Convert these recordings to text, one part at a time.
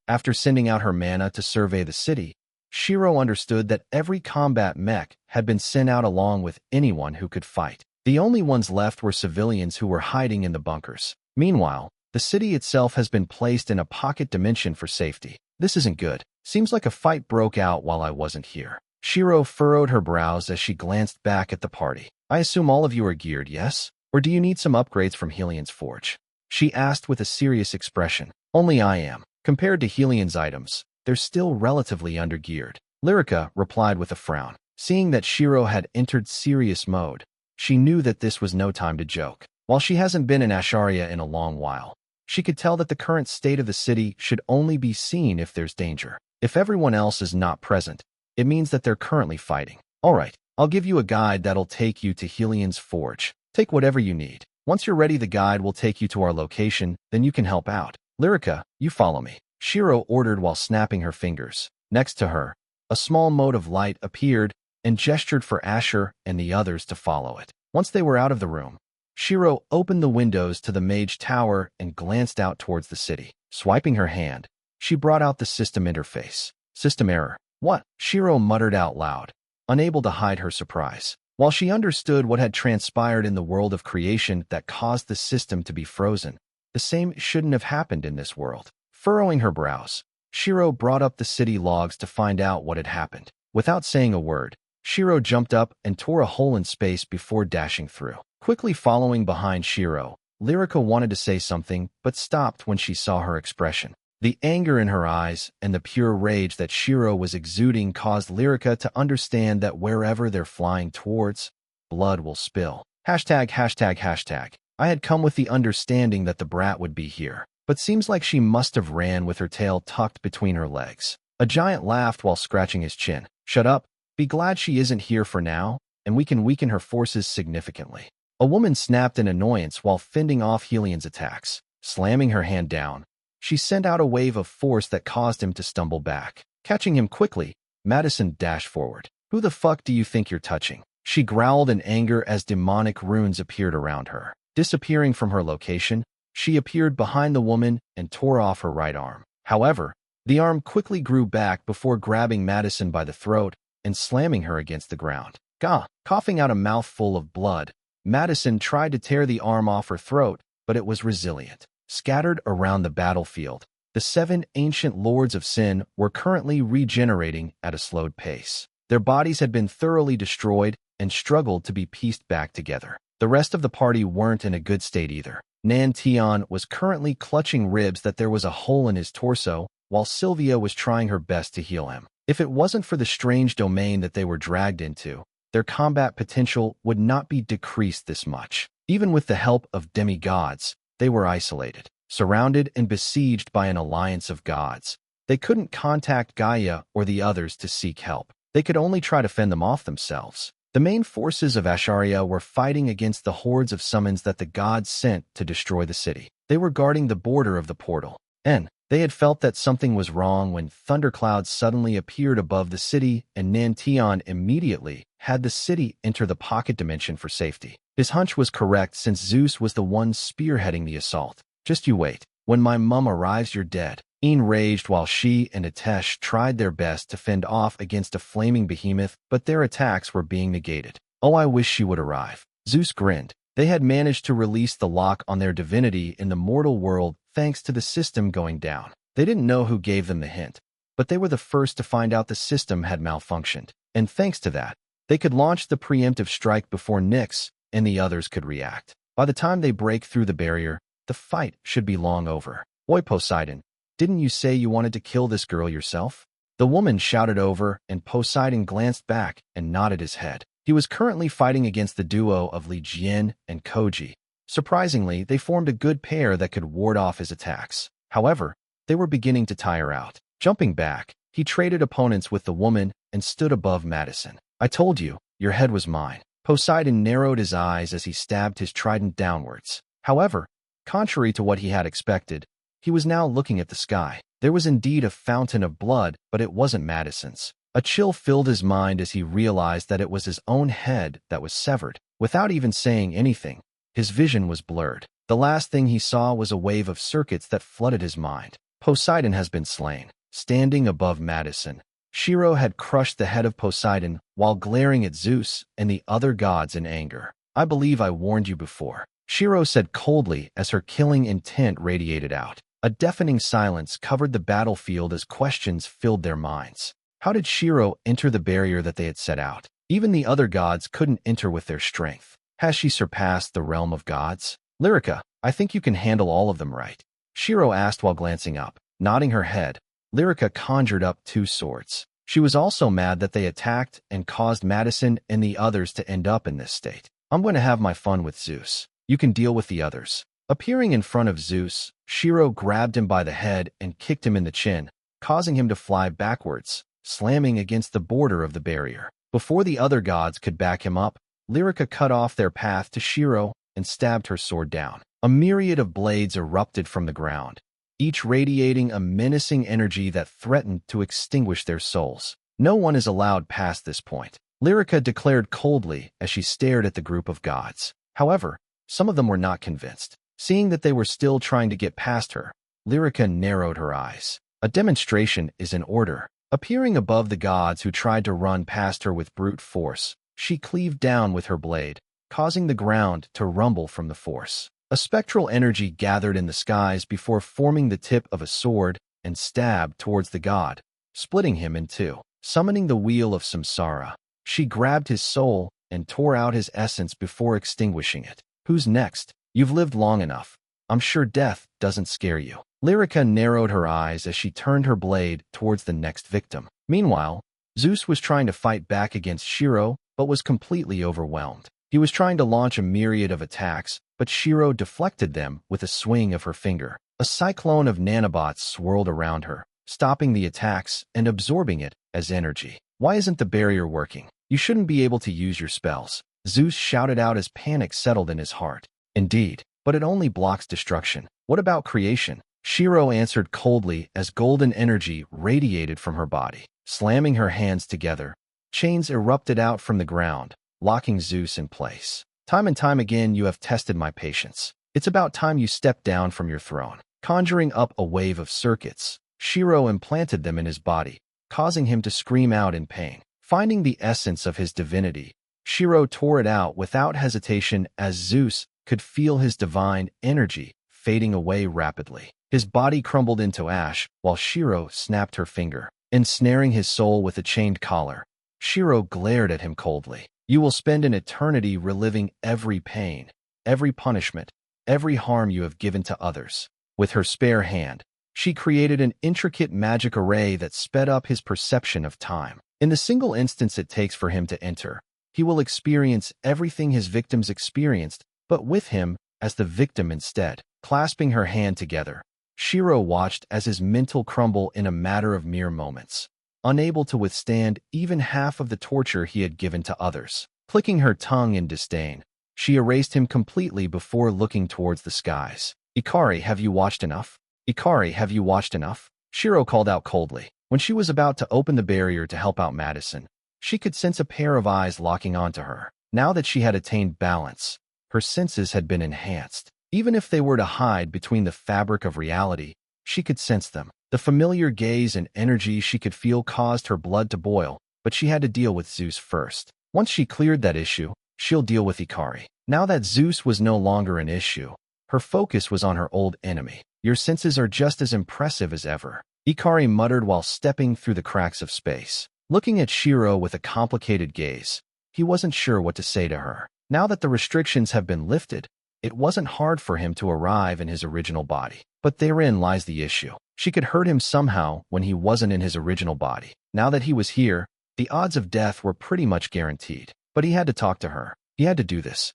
After sending out her mana to survey the city, Shiro understood that every combat mech had been sent out along with anyone who could fight. The only ones left were civilians who were hiding in the bunkers. Meanwhile, the city itself has been placed in a pocket dimension for safety. This isn't good. Seems like a fight broke out while I wasn't here. Shiro furrowed her brows as she glanced back at the party. I assume all of you are geared, yes? Or do you need some upgrades from Helian's forge? She asked with a serious expression. Only I am. Compared to Helian's items, they're still relatively undergeared. Lyrica replied with a frown. Seeing that Shiro had entered serious mode, she knew that this was no time to joke. While she hasn't been in Asharia in a long while, she could tell that the current state of the city should only be seen if there's danger. If everyone else is not present, it means that they're currently fighting. All right, I'll give you a guide that'll take you to Helian's forge. Take whatever you need. Once you're ready, the guide will take you to our location, then you can help out. Lyrica, you follow me. Shiro ordered while snapping her fingers. Next to her, a small mote of light appeared and gestured for Asher and the others to follow it. Once they were out of the room, Shiro opened the windows to the Mage Tower and glanced out towards the city. Swiping her hand, she brought out the system interface. System error. What? Shiro muttered out loud, unable to hide her surprise. While she understood what had transpired in the world of creation that caused the system to be frozen, the same shouldn't have happened in this world. Furrowing her brows, Shiro brought up the city logs to find out what had happened. Without saying a word, Shiro jumped up and tore a hole in space before dashing through. Quickly following behind Shiro, Lyrica wanted to say something but stopped when she saw her expression. The anger in her eyes and the pure rage that Shiro was exuding caused Lyrica to understand that wherever they're flying towards, blood will spill. ####. I had come with the understanding that the brat would be here, but seems like she must have ran with her tail tucked between her legs. A giant laughed while scratching his chin. Shut up. Be glad she isn't here for now, and we can weaken her forces significantly. A woman snapped in annoyance while fending off Helian's attacks. Slamming her hand down, she sent out a wave of force that caused him to stumble back. Catching him quickly, Madison dashed forward. Who the fuck do you think you're touching? She growled in anger as demonic runes appeared around her. Disappearing from her location, she appeared behind the woman and tore off her right arm. However, the arm quickly grew back before grabbing Madison by the throat and slamming her against the ground. Gah! Coughing out a mouthful of blood, Madison tried to tear the arm off her throat, but it was resilient. Scattered around the battlefield, the 7 ancient lords of sin were currently regenerating at a slowed pace. Their bodies had been thoroughly destroyed and struggled to be pieced back together. The rest of the party weren't in a good state either. Nan-Tion was currently clutching ribs that there was a hole in his torso, while Sylvia was trying her best to heal him. If it wasn't for the strange domain that they were dragged into, their combat potential would not be decreased this much. Even with the help of demigods, they were isolated, surrounded and besieged by an alliance of gods. They couldn't contact Gaia or the others to seek help. They could only try to fend them off themselves. The main forces of Asharia were fighting against the hordes of summons that the gods sent to destroy the city. They were guarding the border of the portal, and they had felt that something was wrong when thunderclouds suddenly appeared above the city, and Nan-Tion immediately had the city enter the pocket dimension for safety. His hunch was correct since Zeus was the one spearheading the assault. Just you wait. When my mum arrives, you're dead. Een raged while she and Atesh tried their best to fend off against a flaming behemoth, but their attacks were being negated. Oh, I wish she would arrive. Zeus grinned. They had managed to release the lock on their divinity in the mortal world thanks to the system going down. They didn't know who gave them the hint, but they were the first to find out the system had malfunctioned. And thanks to that, they could launch the preemptive strike before Nyx and the others could react. By the time they break through the barrier, the fight should be long over. Oi, Poseidon, didn't you say you wanted to kill this girl yourself? The woman shouted over, and Poseidon glanced back and nodded his head. He was currently fighting against the duo of Li Jian and Koji. Surprisingly, they formed a good pair that could ward off his attacks. However, they were beginning to tire out. Jumping back, he traded opponents with the woman and stood above Madison. I told you, your head was mine. Poseidon narrowed his eyes as he stabbed his trident downwards. However, contrary to what he had expected, he was now looking at the sky. There was indeed a fountain of blood, but it wasn't Madison's. A chill filled his mind as he realized that it was his own head that was severed. Without even saying anything, his vision was blurred. The last thing he saw was a wave of circuits that flooded his mind. Poseidon has been slain. Standing above Madison, Shiro had crushed the head of Poseidon while glaring at Zeus and the other gods in anger. I believe I warned you before, Shiro said coldly as her killing intent radiated out. A deafening silence covered the battlefield as questions filled their minds. How did Shiro enter the barrier that they had set out? Even the other gods couldn't enter with their strength. Has she surpassed the realm of gods? Lyrica, I think you can handle all of them, right? Shiro asked while glancing up. Nodding her head, Lyrica conjured up 2 swords. She was also mad that they attacked and caused Madison and the others to end up in this state. I'm going to have my fun with Zeus. You can deal with the others. Appearing in front of Zeus, Shiro grabbed him by the head and kicked him in the chin, causing him to fly backwards, slamming against the border of the barrier. Before the other gods could back him up, Lyrica cut off their path to Shiro and stabbed her sword down. A myriad of blades erupted from the ground, each radiating a menacing energy that threatened to extinguish their souls. No one is allowed past this point, Lyrica declared coldly as she stared at the group of gods. However, some of them were not convinced. Seeing that they were still trying to get past her, Lyrica narrowed her eyes. A demonstration is in order. Appearing above the gods who tried to run past her with brute force, she cleaved down with her blade, causing the ground to rumble from the force. A spectral energy gathered in the skies before forming the tip of a sword and stabbed towards the god, splitting him in 2. Summoning the wheel of samsara, she grabbed his soul and tore out his essence before extinguishing it. Who's next? You've lived long enough. I'm sure death doesn't scare you. Lyrica narrowed her eyes as she turned her blade towards the next victim. Meanwhile, Zeus was trying to fight back against Shiro, but was completely overwhelmed. He was trying to launch a myriad of attacks, but Shiro deflected them with a swing of her finger. A cyclone of nanobots swirled around her, stopping the attacks and absorbing it as energy. Why isn't the barrier working? You shouldn't be able to use your spells, Zeus shouted out as panic settled in his heart. Indeed, but it only blocks destruction. What about creation? Shiro answered coldly as golden energy radiated from her body. Slamming her hands together, chains erupted out from the ground, locking Zeus in place. Time and time again you have tested my patience. It's about time you stepped down from your throne. Conjuring up a wave of circuits, Shiro implanted them in his body, causing him to scream out in pain. Finding the essence of his divinity, Shiro tore it out without hesitation as Zeus could feel his divine energy fading away rapidly. His body crumbled into ash while Shiro snapped her finger, ensnaring his soul with a chained collar. Shiro glared at him coldly. You will spend an eternity reliving every pain, every punishment, every harm you have given to others. With her spare hand, she created an intricate magic array that sped up his perception of time. In the single instance it takes for him to enter, he will experience everything his victims experienced, but with him as the victim instead. Clasping her hand together, Shiro watched as his mental crumble in a matter of mere moments, unable to withstand even half of the torture he had given to others. Clicking her tongue in disdain, she erased him completely before looking towards the skies. Ikari, have you watched enough? Ikari, have you watched enough? Shiro called out coldly. When she was about to open the barrier to help out Madison, she could sense a pair of eyes locking onto her. Now that she had attained balance, her senses had been enhanced. Even if they were to hide between the fabric of reality, she could sense them. The familiar gaze and energy she could feel caused her blood to boil, but she had to deal with Zeus first. Once she cleared that issue, she'll deal with Ikari. Now that Zeus was no longer an issue, her focus was on her old enemy. Your senses are just as impressive as ever, Ikari muttered while stepping through the cracks of space. Looking at Shiro with a complicated gaze, he wasn't sure what to say to her. Now that the restrictions have been lifted, it wasn't hard for him to arrive in his original body. But therein lies the issue. She could hurt him somehow when he wasn't in his original body. Now that he was here, the odds of death were pretty much guaranteed. But he had to talk to her. He had to do this.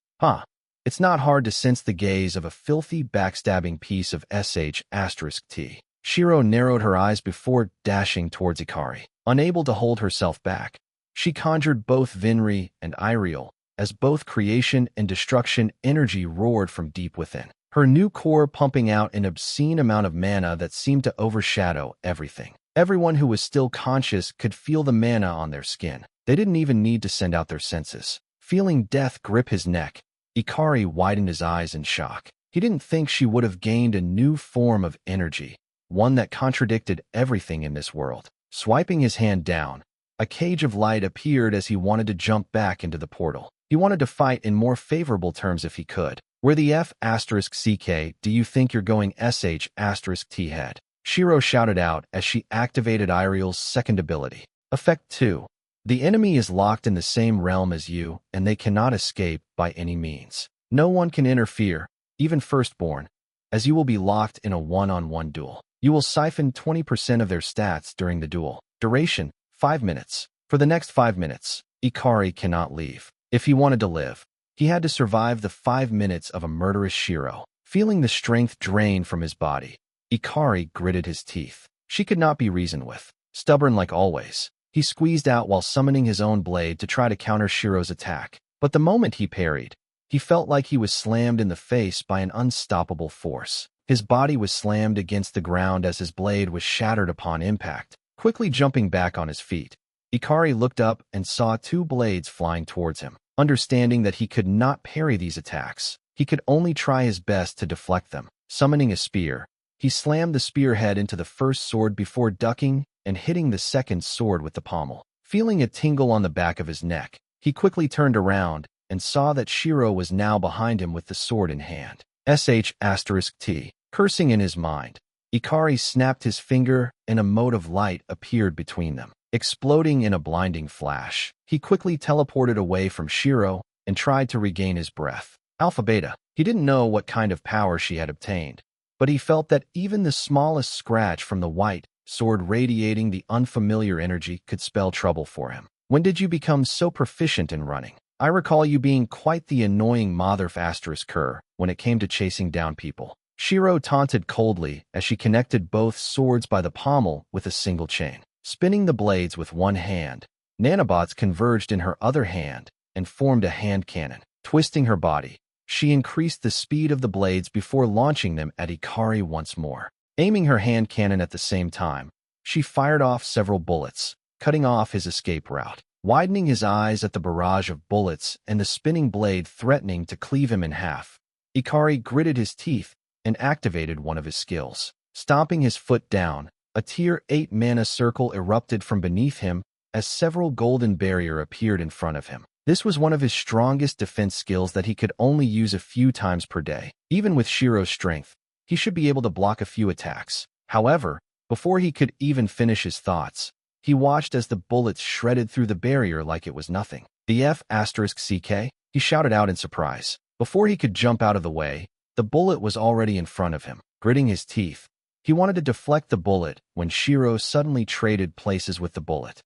It's not hard to sense the gaze of a filthy, backstabbing piece of sh*t. Shiro narrowed her eyes before dashing towards Ikari. Unable to hold herself back, she conjured both Vinri and Iriel, as both creation and destruction energy roared from deep within. Her new core pumping out an obscene amount of mana that seemed to overshadow everything. Everyone who was still conscious could feel the mana on their skin. They didn't even need to send out their senses. Feeling death grip his neck, Ikari widened his eyes in shock. He didn't think she would have gained a new form of energy, one that contradicted everything in this world. Swiping his hand down, a cage of light appeared as he wanted to jump back into the portal. He wanted to fight in more favorable terms if he could. Where the F***CK do you think you're going sh**T head? Shiro shouted out as she activated Iriel's second ability. Effect 2. The enemy is locked in the same realm as you, and they cannot escape by any means. No one can interfere, even Firstborn, as you will be locked in a one-on-one duel. You will siphon 20% of their stats during the duel. Duration, 5 minutes. For the next 5 minutes, Ikari cannot leave. If he wanted to live, he had to survive the 5 minutes of a murderous Shiro. Feeling the strength drain from his body, Ikari gritted his teeth. She could not be reasoned with. Stubborn like always, he squeezed out while summoning his own blade to try to counter Shiro's attack. But the moment he parried, he felt like he was slammed in the face by an unstoppable force. His body was slammed against the ground as his blade was shattered upon impact. Quickly jumping back on his feet, Ikari looked up and saw 2 blades flying towards him. Understanding that he could not parry these attacks, he could only try his best to deflect them. Summoning a spear, he slammed the spearhead into the first sword before ducking and hitting the second sword with the pommel. Feeling a tingle on the back of his neck, he quickly turned around and saw that Shiro was now behind him with the sword in hand. **T. Cursing in his mind, Ikari snapped his finger and a mote of light appeared between them. Exploding in a blinding flash, he quickly teleported away from Shiro and tried to regain his breath. Alpha Beta. He didn't know what kind of power she had obtained, but he felt that even the smallest scratch from the white sword radiating the unfamiliar energy could spell trouble for him. When did you become so proficient in running? I recall you being quite the annoying mother***cur when it came to chasing down people. Shiro taunted coldly as she connected both swords by the pommel with a single chain. Spinning the blades with one hand, nanobots converged in her other hand and formed a hand cannon. Twisting her body, she increased the speed of the blades before launching them at Ikari once more. Aiming her hand cannon at the same time, she fired off several bullets, cutting off his escape route. Widening his eyes at the barrage of bullets and the spinning blade threatening to cleave him in half, Ikari gritted his teeth and activated one of his skills. Stomping his foot down, a tier 8 mana circle erupted from beneath him as several golden barrier appeared in front of him. This was one of his strongest defense skills that he could only use a few times per day. Even with Shiro's strength, he should be able to block a few attacks. However, before he could even finish his thoughts, he watched as the bullets shredded through the barrier like it was nothing. The F***CK? He shouted out in surprise. Before he could jump out of the way, the bullet was already in front of him. Gritting his teeth, he wanted to deflect the bullet when Shiro suddenly traded places with the bullet.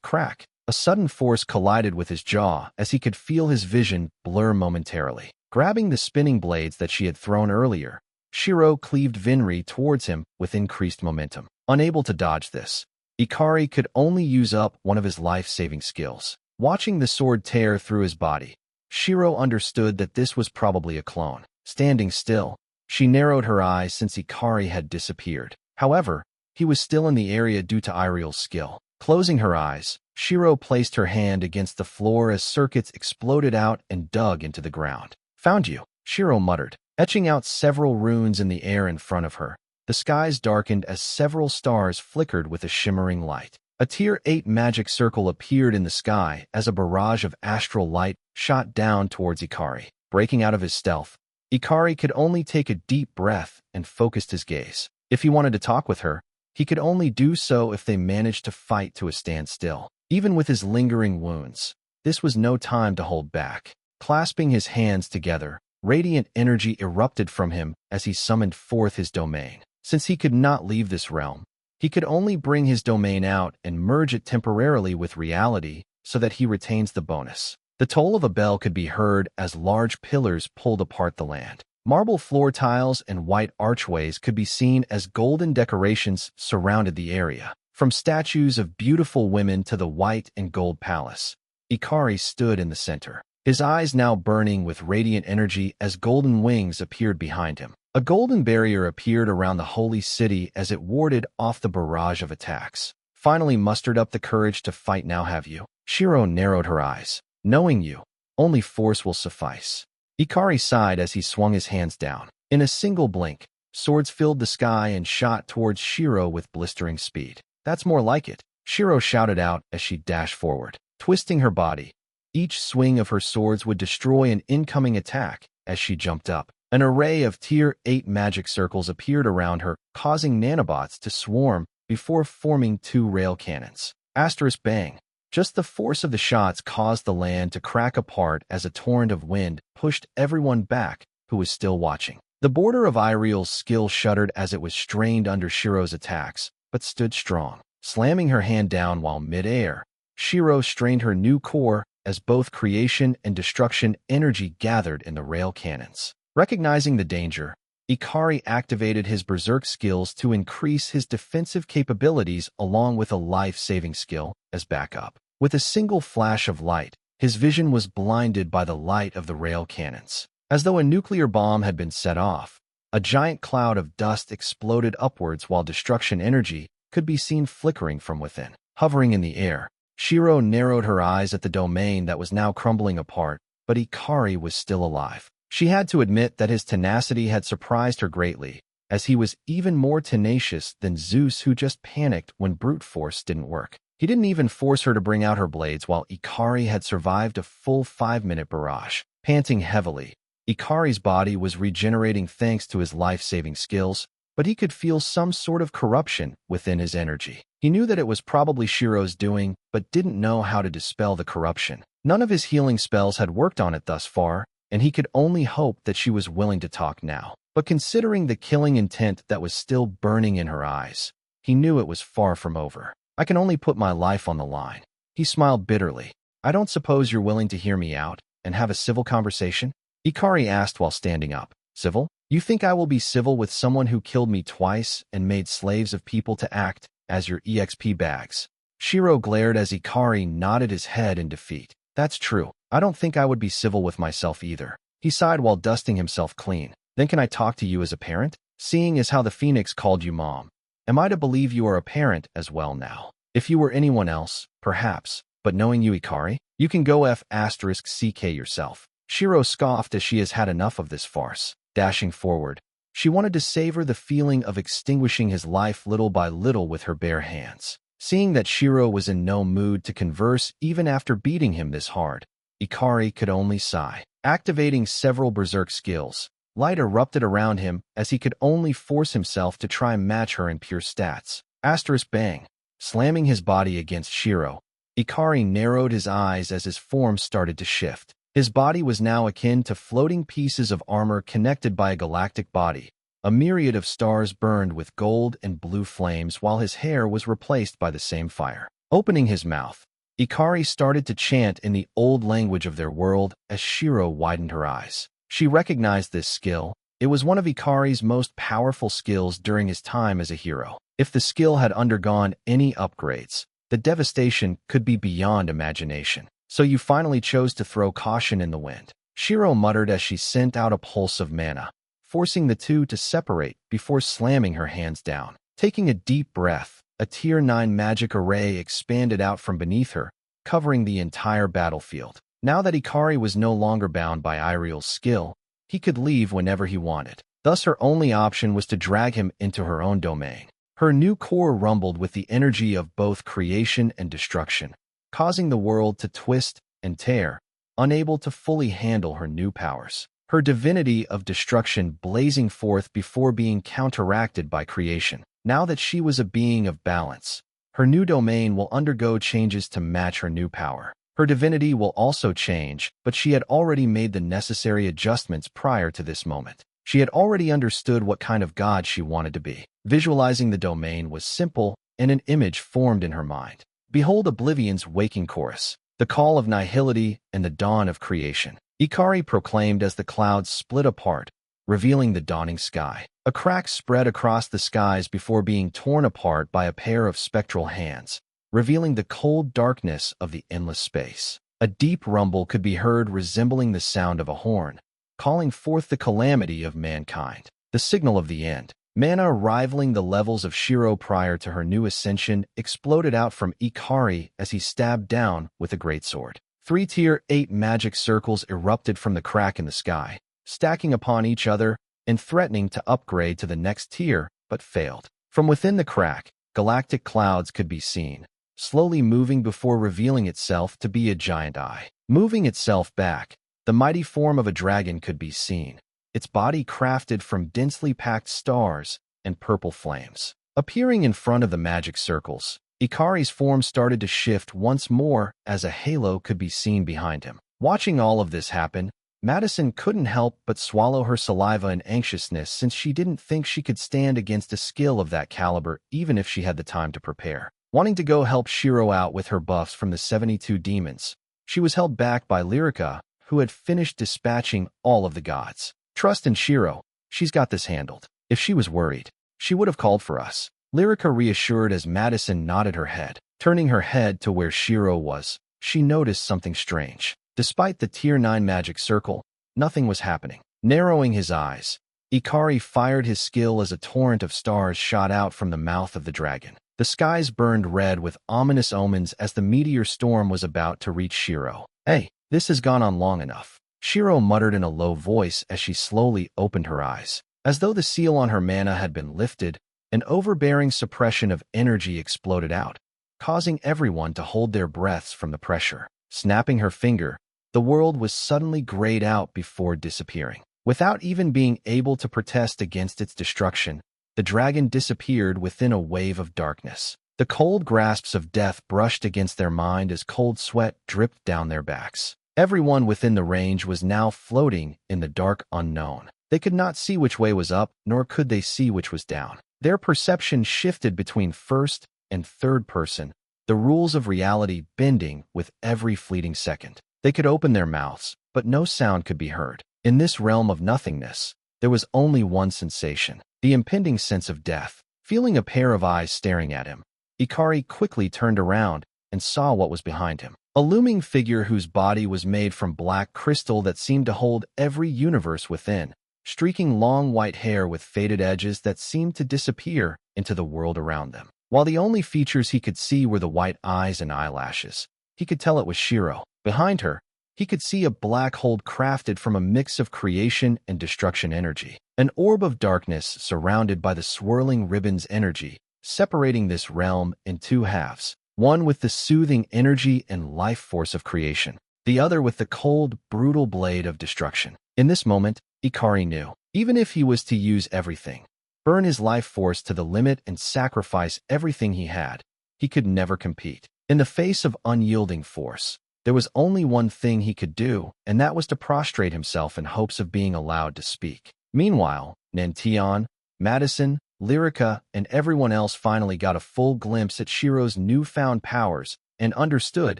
Crack. A sudden force collided with his jaw as he could feel his vision blur momentarily. Grabbing the spinning blades that she had thrown earlier, Shiro cleaved Vinri towards him with increased momentum. Unable to dodge this, Ikari could only use up one of his life-saving skills. Watching the sword tear through his body, Shiro understood that this was probably a clone. Standing still, she narrowed her eyes since Ikari had disappeared. However, he was still in the area due to Iriel's skill. Closing her eyes, Shiro placed her hand against the floor as circuits exploded out and dug into the ground. Found you, Shiro muttered, etching out several runes in the air in front of her. The skies darkened as several stars flickered with a shimmering light. A tier 8 magic circle appeared in the sky as a barrage of astral light shot down towards Ikari. Breaking out of his stealth, Ikari could only take a deep breath and focused his gaze. If he wanted to talk with her, he could only do so if they managed to fight to a standstill. Even with his lingering wounds, this was no time to hold back. Clasping his hands together, radiant energy erupted from him as he summoned forth his domain. Since he could not leave this realm, he could only bring his domain out and merge it temporarily with reality so that he retains the bonus. The toll of a bell could be heard as large pillars pulled apart the land. Marble floor tiles and white archways could be seen as golden decorations surrounded the area. From statues of beautiful women to the white and gold palace, Ikari stood in the center, his eyes now burning with radiant energy as golden wings appeared behind him. A golden barrier appeared around the holy city as it warded off the barrage of attacks. Finally mustered up the courage to fight now, have you? Shiro narrowed her eyes. Knowing you, only force will suffice. Ikari sighed as he swung his hands down. In a single blink, Swords filled the sky and shot towards Shiro with blistering speed. "That's more like it," Shiro shouted out as she dashed forward, twisting her body. Each swing of her swords would destroy an incoming attack. As she jumped up, an array of Tier 8 magic circles appeared around her, causing nanobots to swarm before forming 2 rail cannons. Asterisk bang. Just the force of the shots caused the land to crack apart as a torrent of wind pushed everyone back who was still watching. The border of Iriel's skill shuddered as it was strained under Shiro's attacks, but stood strong. Slamming her hand down while mid-air, Shiro strained her new core as both creation and destruction energy gathered in the rail cannons. Recognizing the danger, Ikari activated his berserk skills to increase his defensive capabilities along with a life-saving skill as backup. With a single flash of light, his vision was blinded by the light of the rail cannons. As though a nuclear bomb had been set off, a giant cloud of dust exploded upwards while destruction energy could be seen flickering from within. Hovering in the air, Shiro narrowed her eyes at the domain that was now crumbling apart, but Ikari was still alive. She had to admit that his tenacity had surprised her greatly, as he was even more tenacious than Zeus, who just panicked when brute force didn't work. He didn't even force her to bring out her blades while Ikari had survived a full 5-minute barrage. Panting heavily, Ikari's body was regenerating thanks to his life-saving skills, but he could feel some sort of corruption within his energy. He knew that it was probably Shiro's doing, but didn't know how to dispel the corruption. None of his healing spells had worked on it thus far, and he could only hope that she was willing to talk now. But considering the killing intent that was still burning in her eyes, he knew it was far from over. "I can only put my life on the line." He smiled bitterly. "I don't suppose you're willing to hear me out and have a civil conversation?" Ikari asked while standing up. "Civil? You think I will be civil with someone who killed me twice and made slaves of people to act as your EXP bags?" Shiro glared as Ikari nodded his head in defeat. "That's true. I don't think I would be civil with myself either." He sighed while dusting himself clean. "Then can I talk to you as a parent? Seeing as how the Phoenix called you mom, am I to believe you are a parent as well now? If you were anyone else, perhaps, but knowing you, Ikari, you can go F***CK yourself." Shiro scoffed as she has had enough of this farce. Dashing forward, she wanted to savor the feeling of extinguishing his life little by little with her bare hands. Seeing that Shiro was in no mood to converse even after beating him this hard, Ikari could only sigh. Activating several berserk skills, light erupted around him as he could only force himself to try and match her in pure stats. Asterisk bang. Slamming his body against Shiro, Ikari narrowed his eyes as his form started to shift. His body was now akin to floating pieces of armor connected by a galactic body. A myriad of stars burned with gold and blue flames while his hair was replaced by the same fire. Opening his mouth, Ikari started to chant in the old language of their world as Shiro widened her eyes. She recognized this skill. It was one of Ikari's most powerful skills during his time as a hero. If the skill had undergone any upgrades, the devastation could be beyond imagination. "So you finally chose to throw caution in the wind," Shiro muttered as she sent out a pulse of mana, forcing the two to separate before slamming her hands down. Taking a deep breath, a Tier 9 magic array expanded out from beneath her, covering the entire battlefield. Now that Ikari was no longer bound by Iriel's skill, he could leave whenever he wanted. Thus her only option was to drag him into her own domain. Her new core rumbled with the energy of both creation and destruction, causing the world to twist and tear, unable to fully handle her new powers. Her divinity of destruction blazing forth before being counteracted by creation. Now that she was a being of balance, her new domain will undergo changes to match her new power. Her divinity will also change, but she had already made the necessary adjustments prior to this moment. She had already understood what kind of god she wanted to be. Visualizing the domain was simple, and an image formed in her mind. Behold Oblivion's waking chorus, the call of nihility and the dawn of creation. Ikari proclaimed as the clouds split apart, revealing the dawning sky. A crack spread across the skies before being torn apart by a pair of spectral hands, revealing the cold darkness of the endless space. A deep rumble could be heard resembling the sound of a horn, calling forth the calamity of mankind. The signal of the end. Mana rivaling the levels of Shiro prior to her new ascension exploded out from Ikari as he stabbed down with a greatsword. 3 Tier 8 magic circles erupted from the crack in the sky, stacking upon each other and threatening to upgrade to the next tier, but failed. From within the crack, galactic clouds could be seen, slowly moving before revealing itself to be a giant eye. Moving itself back, the mighty form of a dragon could be seen, its body crafted from densely packed stars and purple flames. Appearing in front of the magic circles, Ikari's form started to shift once more as a halo could be seen behind him. Watching all of this happen, Madison couldn't help but swallow her saliva in anxiousness since she didn't think she could stand against a skill of that caliber even if she had the time to prepare. Wanting to go help Shiro out with her buffs from the 72 demons, she was held back by Lyrica, who had finished dispatching all of the gods. Trust in Shiro, she's got this handled. If she was worried, she would have called for us. Lyrica reassured as Madison nodded her head. Turning her head to where Shiro was, she noticed something strange. Despite the Tier 9 magic circle, nothing was happening. Narrowing his eyes, Ikari fired his skill as a torrent of stars shot out from the mouth of the dragon. The skies burned red with ominous omens as the meteor storm was about to reach Shiro. Hey, this has gone on long enough, Shiro muttered in a low voice as she slowly opened her eyes. As though the seal on her mana had been lifted, an overbearing suppression of energy exploded out, causing everyone to hold their breaths from the pressure. Snapping her finger, the world was suddenly grayed out before disappearing. Without even being able to protest against its destruction, the dragon disappeared within a wave of darkness. The cold grasps of death brushed against their mind as cold sweat dripped down their backs. Everyone within the range was now floating in the dark unknown. They could not see which way was up, nor could they see which was down. Their perception shifted between first and third person, the rules of reality bending with every fleeting second. They could open their mouths, but no sound could be heard. In this realm of nothingness, there was only one sensation, the impending sense of death. Feeling a pair of eyes staring at him, Ikari quickly turned around and saw what was behind him. A looming figure whose body was made from black crystal that seemed to hold every universe within, streaking long white hair with faded edges that seemed to disappear into the world around them. While the only features he could see were the white eyes and eyelashes, he could tell it was Shiro. Behind her, he could see a black hole crafted from a mix of creation and destruction energy. An orb of darkness surrounded by the swirling ribbon's energy, separating this realm in two halves, one with the soothing energy and life force of creation, the other with the cold, brutal blade of destruction. In this moment, Ikari knew, even if he was to use everything, burn his life force to the limit and sacrifice everything he had, he could never compete. In the face of unyielding force, there was only one thing he could do, and that was to prostrate himself in hopes of being allowed to speak. Meanwhile, Nantion, Madison, Lyrica, and everyone else finally got a full glimpse at Shiro's newfound powers and understood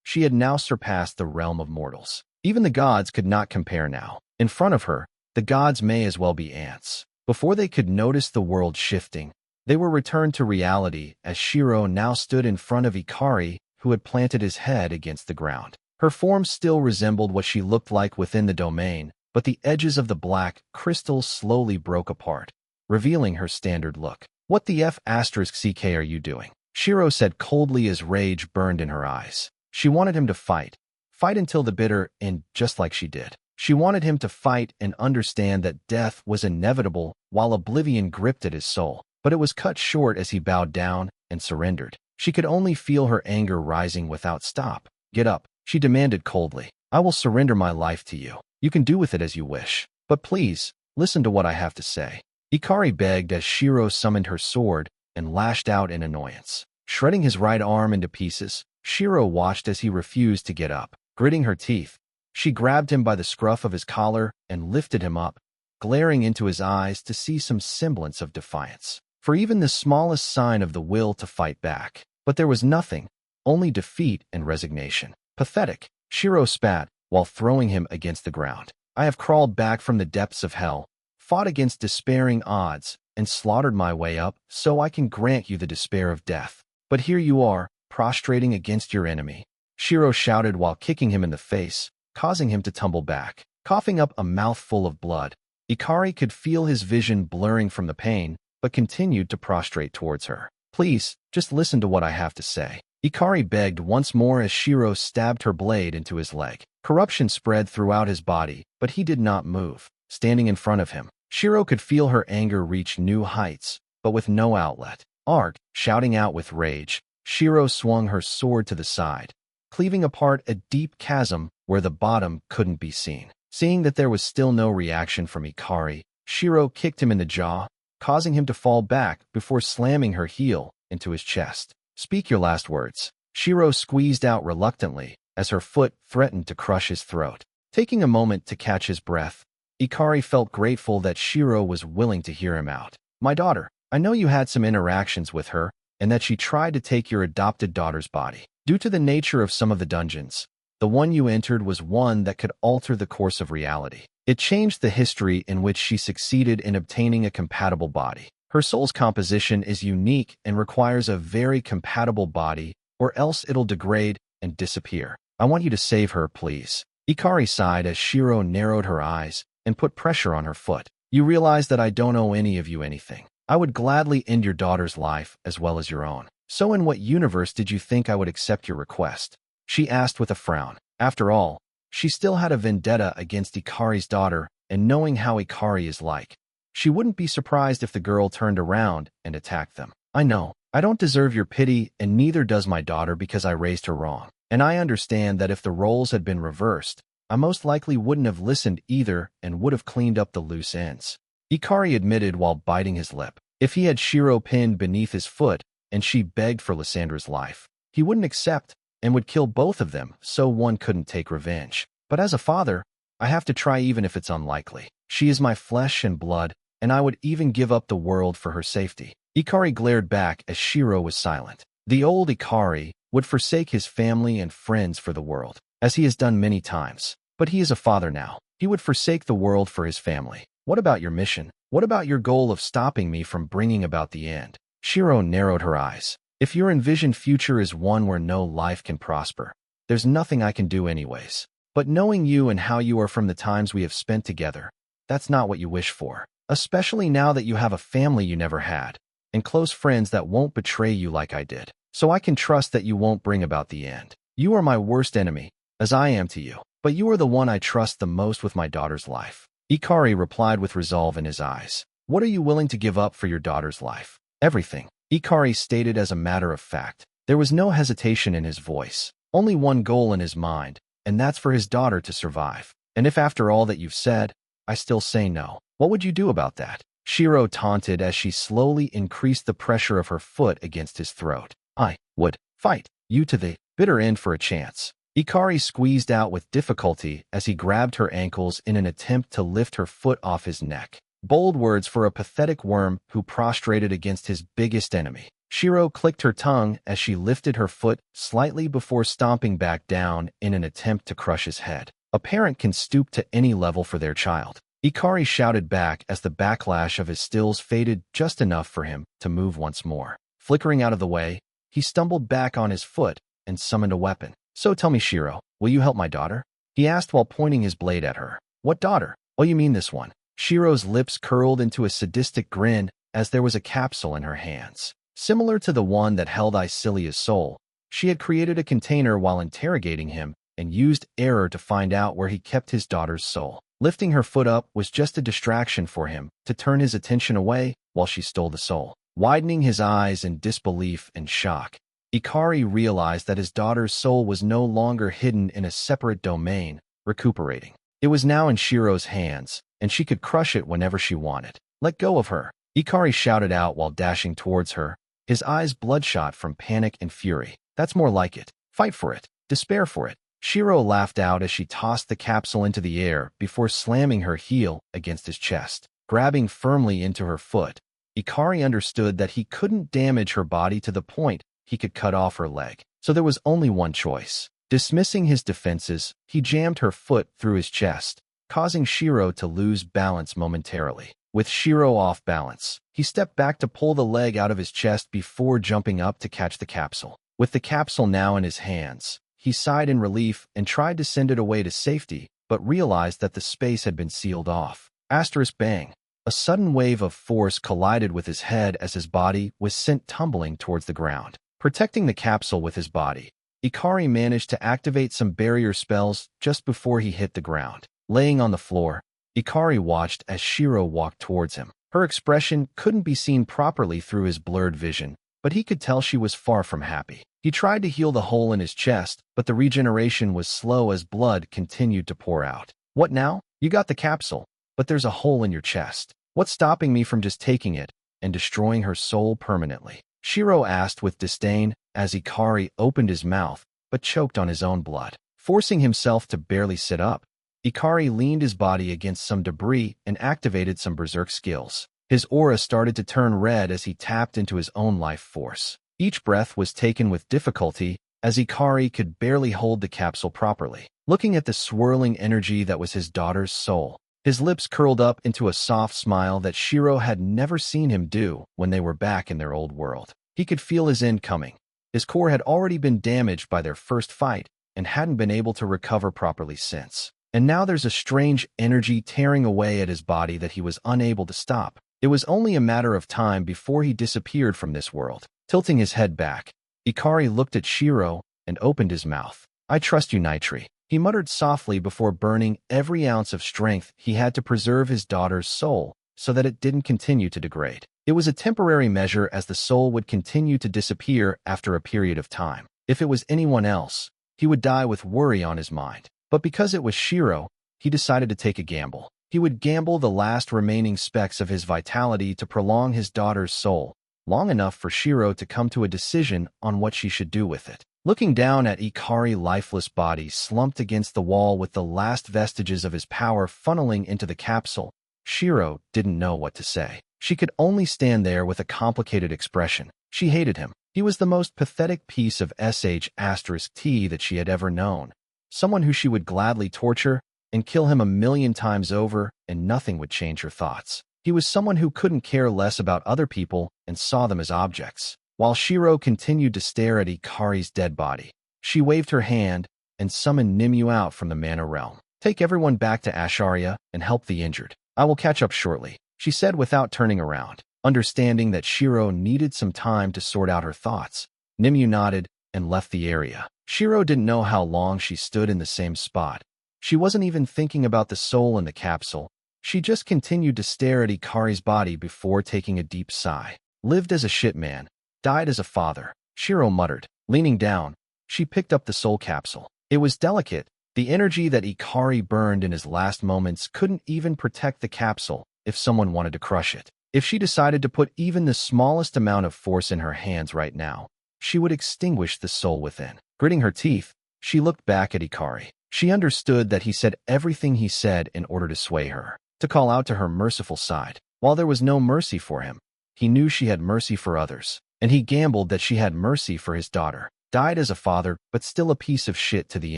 she had now surpassed the realm of mortals. Even the gods could not compare now. In front of her, the gods may as well be ants. Before they could notice the world shifting, they were returned to reality as Shiro now stood in front of Ikari, who had planted his head against the ground. Her form still resembled what she looked like within the domain, but the edges of the black crystals slowly broke apart, revealing her standard look. What the F***ck are you doing? Shiro said coldly as rage burned in her eyes. She wanted him to fight until the bitter end, just like she did. She wanted him to fight and understand that death was inevitable while oblivion gripped at his soul, but it was cut short as he bowed down and surrendered. She could only feel her anger rising without stop. Get up, she demanded coldly. I will surrender my life to you. You can do with it as you wish. But please, listen to what I have to say. Ikari begged as Shiro summoned her sword and lashed out in annoyance. Shredding his right arm into pieces, Shiro watched as he refused to get up. Gritting her teeth, she grabbed him by the scruff of his collar and lifted him up, glaring into his eyes to see some semblance of defiance. For even the smallest sign of the will to fight back. But there was nothing, only defeat and resignation. Pathetic, Shiro spat while throwing him against the ground. I have crawled back from the depths of hell, fought against despairing odds, and slaughtered my way up so I can grant you the despair of death. But here you are, prostrating against your enemy. Shiro shouted while kicking him in the face, causing him to tumble back. Coughing up a mouthful of blood, Ikari could feel his vision blurring from the pain, but continued to prostrate towards her. Please, just listen to what I have to say. Ikari begged once more as Shiro stabbed her blade into his leg. Corruption spread throughout his body, but he did not move. Standing in front of him, Shiro could feel her anger reach new heights, but with no outlet. Arg, shouting out with rage, Shiro swung her sword to the side, cleaving apart a deep chasm where the bottom couldn't be seen. Seeing that there was still no reaction from Ikari, Shiro kicked him in the jaw, causing him to fall back before slamming her heel into his chest. Speak your last words. Shiro squeezed out reluctantly as her foot threatened to crush his throat. Taking a moment to catch his breath, Ikari felt grateful that Shiro was willing to hear him out. My daughter, I know you had some interactions with her and that she tried to take your adopted daughter's body. Due to the nature of some of the dungeons, the one you entered was one that could alter the course of reality. It changed the history in which she succeeded in obtaining a compatible body. Her soul's composition is unique and requires a very compatible body, or else it'll degrade and disappear. I want you to save her, please. Ikari sighed as Shiro narrowed her eyes and put pressure on her foot. You realize that I don't owe any of you anything. I would gladly end your daughter's life as well as your own. So in what universe did you think I would accept your request? She asked with a frown. After all, she still had a vendetta against Ikari's daughter, and knowing how Ikari is like, she wouldn't be surprised if the girl turned around and attacked them. I know, I don't deserve your pity, and neither does my daughter because I raised her wrong. And I understand that if the roles had been reversed, I most likely wouldn't have listened either and would have cleaned up the loose ends. Ikari admitted while biting his lip. If he had Shiro pinned beneath his foot and she begged for Lysandra's life, he wouldn't accept and would kill both of them, so one couldn't take revenge. But as a father, I have to try even if it's unlikely. She is my flesh and blood, and I would even give up the world for her safety. Ikari glared back as Shiro was silent. The old Ikari would forsake his family and friends for the world, as he has done many times. But he is a father now. He would forsake the world for his family. What about your mission? What about your goal of stopping me from bringing about the end? Shiro narrowed her eyes. If your envisioned future is one where no life can prosper, there's nothing I can do anyways. But knowing you and how you are from the times we have spent together, that's not what you wish for. Especially now that you have a family you never had, and close friends that won't betray you like I did. So I can trust that you won't bring about the end. You are my worst enemy, as I am to you. But you are the one I trust the most with my daughter's life. Ikari replied with resolve in his eyes. What are you willing to give up for your daughter's life? Everything, Ikari stated as a matter of fact. There was no hesitation in his voice, only one goal in his mind, and that's for his daughter to survive. And if after all that you've said, I still say no, what would you do about that? Shiro taunted as she slowly increased the pressure of her foot against his throat. I would fight you to the bitter end for a chance. Ikari squeezed out with difficulty as he grabbed her ankles in an attempt to lift her foot off his neck. Bold words for a pathetic worm who prostrated against his biggest enemy. Shiro clicked her tongue as she lifted her foot slightly before stomping back down in an attempt to crush his head. A parent can stoop to any level for their child. Ikari shouted back as the backlash of his stills faded just enough for him to move once more. Flickering out of the way, he stumbled back on his foot and summoned a weapon. So tell me, Shiro, will you help my daughter? He asked while pointing his blade at her. What daughter? Oh, you mean this one? Shiro's lips curled into a sadistic grin as there was a capsule in her hands. Similar to the one that held Isilia's soul, she had created a container while interrogating him and used error to find out where he kept his daughter's soul. Lifting her foot up was just a distraction for him to turn his attention away while she stole the soul. Widening his eyes in disbelief and shock, Ikari realized that his daughter's soul was no longer hidden in a separate domain, recuperating. It was now in Shiro's hands, and she could crush it whenever she wanted. Let go of her, Ikari shouted out while dashing towards her, his eyes bloodshot from panic and fury. That's more like it. Fight for it. Despair for it. Shiro laughed out as she tossed the capsule into the air before slamming her heel against his chest. Grabbing firmly into her foot, Ikari understood that he couldn't damage her body to the point he could cut off her leg. So there was only one choice. Dismissing his defenses, he jammed her foot through his chest, causing Shiro to lose balance momentarily. With Shiro off balance, he stepped back to pull the leg out of his chest before jumping up to catch the capsule. With the capsule now in his hands, he sighed in relief and tried to send it away to safety, but realized that the space had been sealed off. Asterisk bang. A sudden wave of force collided with his head as his body was sent tumbling towards the ground. Protecting the capsule with his body, Ikari managed to activate some barrier spells just before he hit the ground. Laying on the floor, Ikari watched as Shiro walked towards him. Her expression couldn't be seen properly through his blurred vision, but he could tell she was far from happy. He tried to heal the hole in his chest, but the regeneration was slow as blood continued to pour out. What now? You got the capsule, but there's a hole in your chest. What's stopping me from just taking it and destroying her soul permanently? Shiro asked with disdain as Ikari opened his mouth, but choked on his own blood. Forcing himself to barely sit up, Ikari leaned his body against some debris and activated some berserk skills. His aura started to turn red as he tapped into his own life force. Each breath was taken with difficulty, as Ikari could barely hold the capsule properly. Looking at the swirling energy that was his daughter's soul, his lips curled up into a soft smile that Shiro had never seen him do when they were back in their old world. He could feel his end coming. His core had already been damaged by their first fight and hadn't been able to recover properly since. And now there's a strange energy tearing away at his body that he was unable to stop. It was only a matter of time before he disappeared from this world. Tilting his head back, Ikari looked at Shiro and opened his mouth. I trust you, Nitri, he muttered softly before burning every ounce of strength he had to preserve his daughter's soul so that it didn't continue to degrade. It was a temporary measure, as the soul would continue to disappear after a period of time. If it was anyone else, he would die with worry on his mind. But because it was Shiro, he decided to take a gamble. He would gamble the last remaining specks of his vitality to prolong his daughter's soul, long enough for Shiro to come to a decision on what she should do with it. Looking down at Ikari's lifeless body slumped against the wall with the last vestiges of his power funneling into the capsule, Shiro didn't know what to say. She could only stand there with a complicated expression. She hated him. He was the most pathetic piece of sh*t that she had ever known. Someone who she would gladly torture and kill him 1,000,000 times over, and nothing would change her thoughts. He was someone who couldn't care less about other people and saw them as objects. While Shiro continued to stare at Ikari's dead body, she waved her hand and summoned Nimue out from the Mana realm. Take everyone back to Asharia and help the injured. I will catch up shortly, she said without turning around. Understanding that Shiro needed some time to sort out her thoughts, Nimue nodded and left the area. Shiro didn't know how long she stood in the same spot. She wasn't even thinking about the soul in the capsule. She just continued to stare at Ikari's body before taking a deep sigh. Lived as a shit man, died as a father, Shiro muttered. Leaning down, she picked up the soul capsule. It was delicate. The energy that Ikari burned in his last moments couldn't even protect the capsule if someone wanted to crush it. If she decided to put even the smallest amount of force in her hands right now, she would extinguish the soul within. Gritting her teeth, she looked back at Ikari. She understood that he said everything he said in order to sway her, to call out to her merciful side. While there was no mercy for him, he knew she had mercy for others, and he gambled that she had mercy for his daughter. Died as a father, but still a piece of shit to the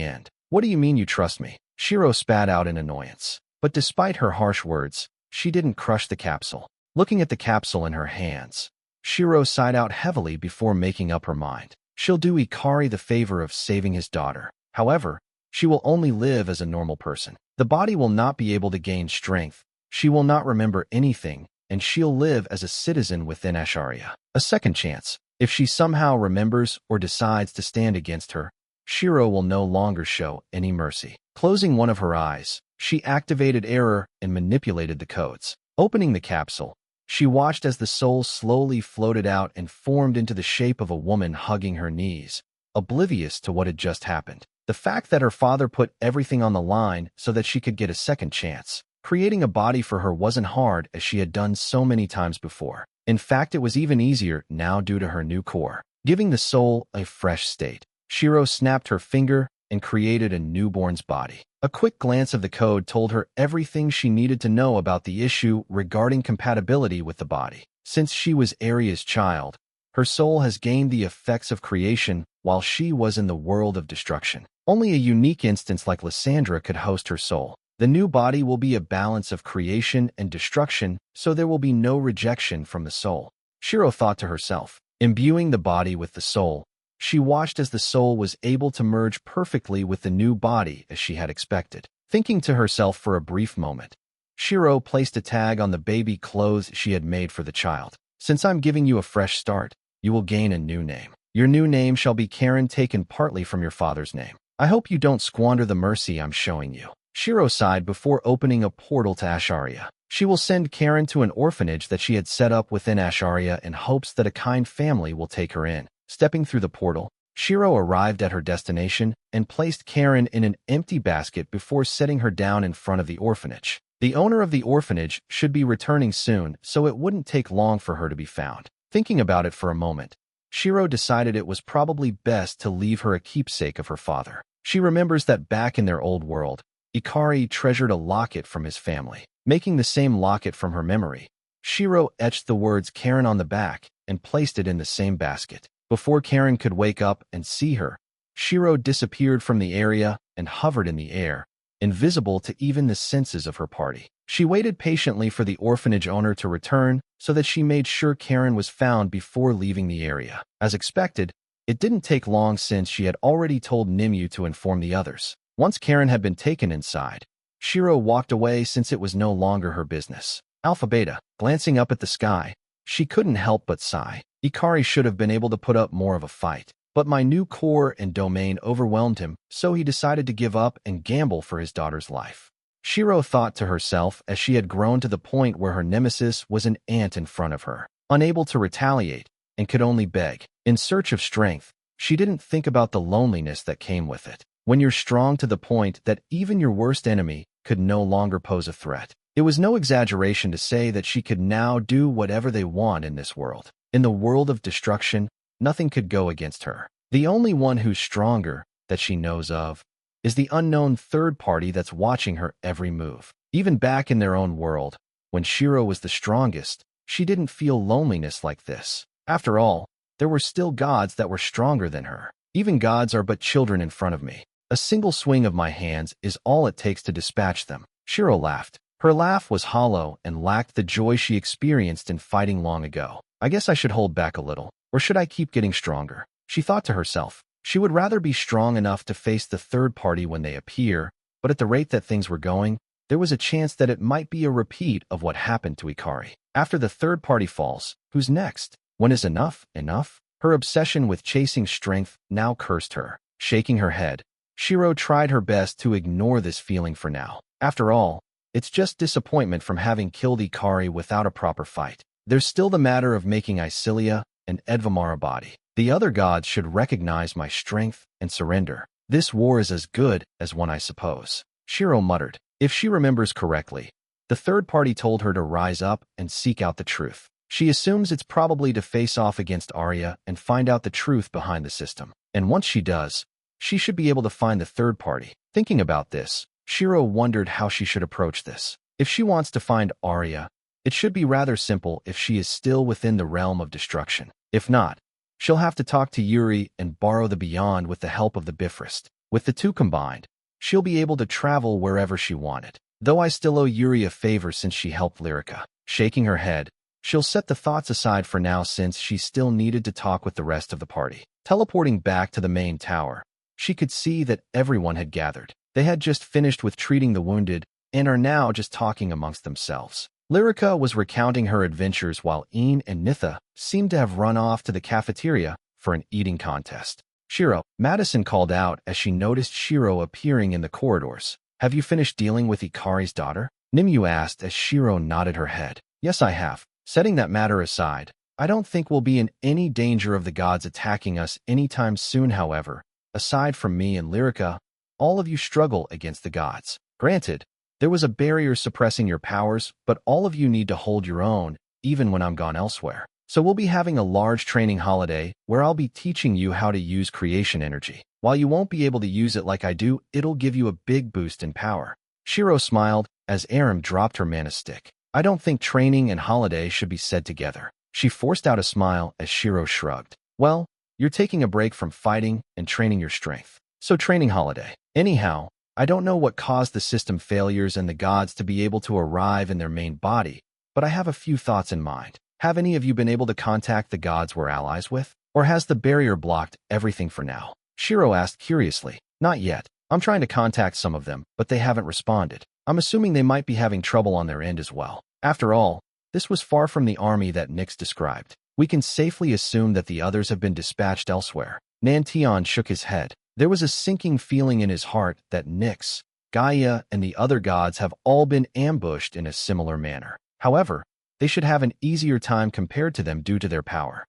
end. What do you mean you trust me? Shiro spat out in annoyance. But despite her harsh words, she didn't crush the capsule. Looking at the capsule in her hands, Shiro sighed out heavily before making up her mind. She'll do Ikari the favor of saving his daughter. However, she will only live as a normal person. The body will not be able to gain strength. She will not remember anything, and she'll live as a citizen within Asharia. A second chance. If she somehow remembers or decides to stand against her, Shiro will no longer show any mercy. Closing one of her eyes, she activated error and manipulated the codes. Opening the capsule, she watched as the soul slowly floated out and formed into the shape of a woman hugging her knees, oblivious to what had just happened. The fact that her father put everything on the line so that she could get a second chance. Creating a body for her wasn't hard, as she had done so many times before. In fact, it was even easier now due to her new core, giving the soul a fresh state. Shiro snapped her finger and created a newborn's body. A quick glance of the code told her everything she needed to know about the issue regarding compatibility with the body. Since she was Aria's child, her soul has gained the effects of creation while she was in the world of destruction. Only a unique instance like Lysandra could host her soul. The new body will be a balance of creation and destruction, so there will be no rejection from the soul. Shiro thought to herself. Imbuing the body with the soul, she watched as the soul was able to merge perfectly with the new body as she had expected. Thinking to herself for a brief moment, Shiro placed a tag on the baby clothes she had made for the child. Since I'm giving you a fresh start, you will gain a new name. Your new name shall be Karen, taken partly from your father's name. I hope you don't squander the mercy I'm showing you. Shiro sighed before opening a portal to Asharia. She will send Karen to an orphanage that she had set up within Asharia in hopes that a kind family will take her in. Stepping through the portal, Shiro arrived at her destination and placed Karen in an empty basket before setting her down in front of the orphanage. The owner of the orphanage should be returning soon, so it wouldn't take long for her to be found. Thinking about it for a moment, Shiro decided it was probably best to leave her a keepsake of her father. She remembers that back in their old world, Ikari treasured a locket from his family. Making the same locket from her memory, Shiro etched the words Karen on the back and placed it in the same basket. Before Karen could wake up and see her, Shiro disappeared from the area and hovered in the air, invisible to even the senses of her party. She waited patiently for the orphanage owner to return so that she made sure Karen was found before leaving the area. As expected, it didn't take long since she had already told Nimue to inform the others. Once Karen had been taken inside, Shiro walked away since it was no longer her business. Alpha Beta, glancing up at the sky, she couldn't help but sigh. Ikari should have been able to put up more of a fight, but my new core and domain overwhelmed him, so he decided to give up and gamble for his daughter's life. Shiro thought to herself as she had grown to the point where her nemesis was an ant in front of her, unable to retaliate, and could only beg. In search of strength, she didn't think about the loneliness that came with it. When you're strong to the point that even your worst enemy could no longer pose a threat, it was no exaggeration to say that she could now do whatever they want in this world. In the world of destruction, nothing could go against her. The only one who's stronger, that she knows of, is the unknown third party that's watching her every move. Even back in their own world, when Shiro was the strongest, she didn't feel loneliness like this. After all, there were still gods that were stronger than her. Even gods are but children in front of me. A single swing of my hands is all it takes to dispatch them. Shiro laughed. Her laugh was hollow and lacked the joy she experienced in fighting long ago. I guess I should hold back a little, or should I keep getting stronger? She thought to herself. She would rather be strong enough to face the third party when they appear, but at the rate that things were going, there was a chance that it might be a repeat of what happened to Ikari. After the third party falls, who's next? When is enough enough? Her obsession with chasing strength now cursed her. Shaking her head, Shiro tried her best to ignore this feeling for now. After all, it's just disappointment from having killed Ikari without a proper fight. There's still the matter of making Isilia and Edvamara body. The other gods should recognize my strength and surrender. This war is as good as one, I suppose. Shiro muttered. If she remembers correctly, the third party told her to rise up and seek out the truth. She assumes it's probably to face off against Arya and find out the truth behind the system. And once she does, she should be able to find the third party. Thinking about this, Shiro wondered how she should approach this. If she wants to find Arya, it should be rather simple if she is still within the realm of destruction. If not, she'll have to talk to Yuri and borrow the Beyond with the help of the Bifrost. With the two combined, she'll be able to travel wherever she wanted. Though I still owe Yuri a favor since she helped Lyrica. Shaking her head, she'll set the thoughts aside for now since she still needed to talk with the rest of the party. Teleporting back to the main tower, she could see that everyone had gathered. They had just finished with treating the wounded and are now just talking amongst themselves. Lyrica was recounting her adventures while Een and Nitha seemed to have run off to the cafeteria for an eating contest. Shiro, Madison called out as she noticed Shiro appearing in the corridors. Have you finished dealing with Ikari's daughter? Nimue asked as Shiro nodded her head. Yes, I have. Setting that matter aside, I don't think we'll be in any danger of the gods attacking us anytime soon. However, aside from me and Lyrica, all of you struggle against the gods. Granted, there was a barrier suppressing your powers, but all of you need to hold your own, even when I'm gone elsewhere. So we'll be having a large training holiday where I'll be teaching you how to use creation energy. While you won't be able to use it like I do, it'll give you a big boost in power. Shiro smiled as Aram dropped her mana stick. I don't think training and holiday should be said together. She forced out a smile as Shiro shrugged. Well, you're taking a break from fighting and training your strength. So training holiday. Anyhow, I don't know what caused the system failures and the gods to be able to arrive in their main body, but I have a few thoughts in mind. Have any of you been able to contact the gods we're allies with? Or has the barrier blocked everything for now? Shiro asked curiously. Not yet. I'm trying to contact some of them, but they haven't responded. I'm assuming they might be having trouble on their end as well. After all, this was far from the army that Nyx described. We can safely assume that the others have been dispatched elsewhere. Nantion shook his head. There was a sinking feeling in his heart that Nyx, Gaia and the other gods have all been ambushed in a similar manner. However, they should have an easier time compared to them due to their power.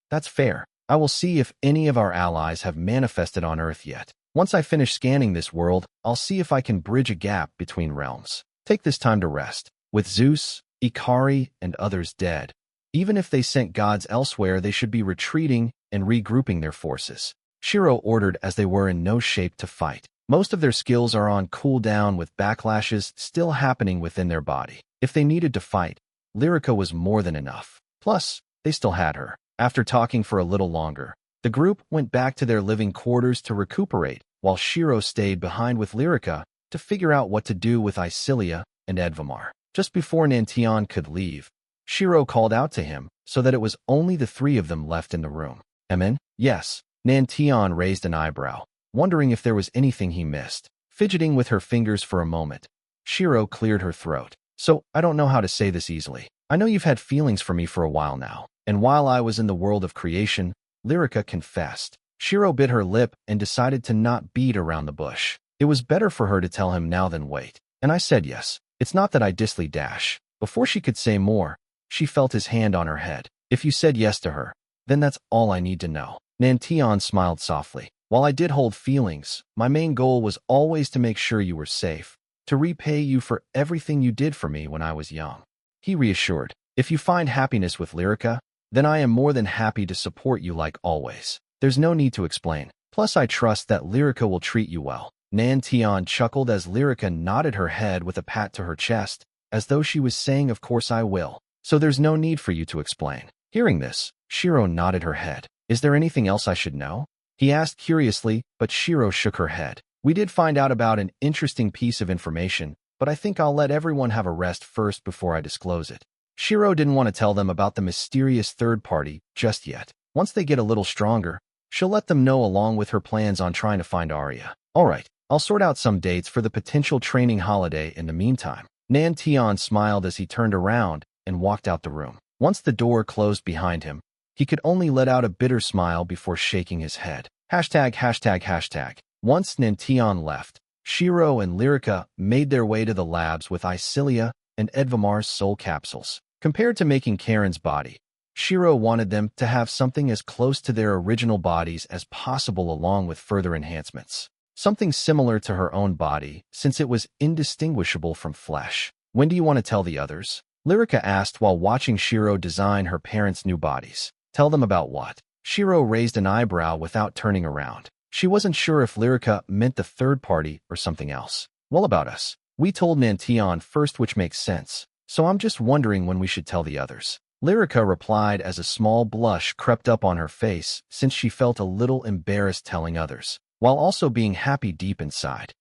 That's fair. I will see if any of our allies have manifested on Earth yet. Once I finish scanning this world, I'll see if I can bridge a gap between realms. Take this time to rest. With Zeus, Ikari, and others dead, even if they sent gods elsewhere, they should be retreating and regrouping their forces. Shiro ordered as they were in no shape to fight. Most of their skills are on cooldown with backlashes still happening within their body. If they needed to fight, Lyrica was more than enough. Plus, they still had her. After talking for a little longer, the group went back to their living quarters to recuperate, while Shiro stayed behind with Lyrica to figure out what to do with Icilia and Edvamar. Just before Nantion could leave, Shiro called out to him so that it was only the three of them left in the room. Emin? Yes. Nantion raised an eyebrow, wondering if there was anything he missed. Fidgeting with her fingers for a moment, Shiro cleared her throat. So, I don't know how to say this easily. I know you've had feelings for me for a while now, and while I was in the world of creation, Lyrica confessed. Shiro bit her lip and decided to not beat around the bush. It was better for her to tell him now than wait. And I said yes. It's not that I disley Dash. Before she could say more, she felt his hand on her head. If you said yes to her, then that's all I need to know. Nantion smiled softly. While I did hold feelings, my main goal was always to make sure you were safe, to repay you for everything you did for me when I was young. He reassured. If you find happiness with Lyrica, then I am more than happy to support you like always. There's no need to explain. Plus, I trust that Lyrica will treat you well. Nantion chuckled as Lyrica nodded her head with a pat to her chest, as though she was saying, of course I will. So there's no need for you to explain. Hearing this, Shiro nodded her head. Is there anything else I should know? He asked curiously, but Shiro shook her head. We did find out about an interesting piece of information, but I think I'll let everyone have a rest first before I disclose it. Shiro didn't want to tell them about the mysterious third party just yet. Once they get a little stronger, she'll let them know along with her plans on trying to find Arya. All right, I'll sort out some dates for the potential training holiday in the meantime. Nantion smiled as he turned around and walked out the room. Once the door closed behind him, he could only let out a bitter smile before shaking his head. #####. Once Nantion left, Shiro and Lyrica made their way to the labs with Icilia and Edvamar's soul capsules. Compared to making Karen's body, Shiro wanted them to have something as close to their original bodies as possible along with further enhancements. Something similar to her own body, since it was indistinguishable from flesh. When do you want to tell the others? Lyrica asked while watching Shiro design her parents' new bodies. Tell them about what? Shiro raised an eyebrow without turning around. She wasn't sure if Lyrica meant the third party or something else. Well, about us. We told Nantion first, which makes sense. So I'm just wondering when we should tell the others. Lyrica replied as a small blush crept up on her face since she felt a little embarrassed telling others, while also being happy deep inside.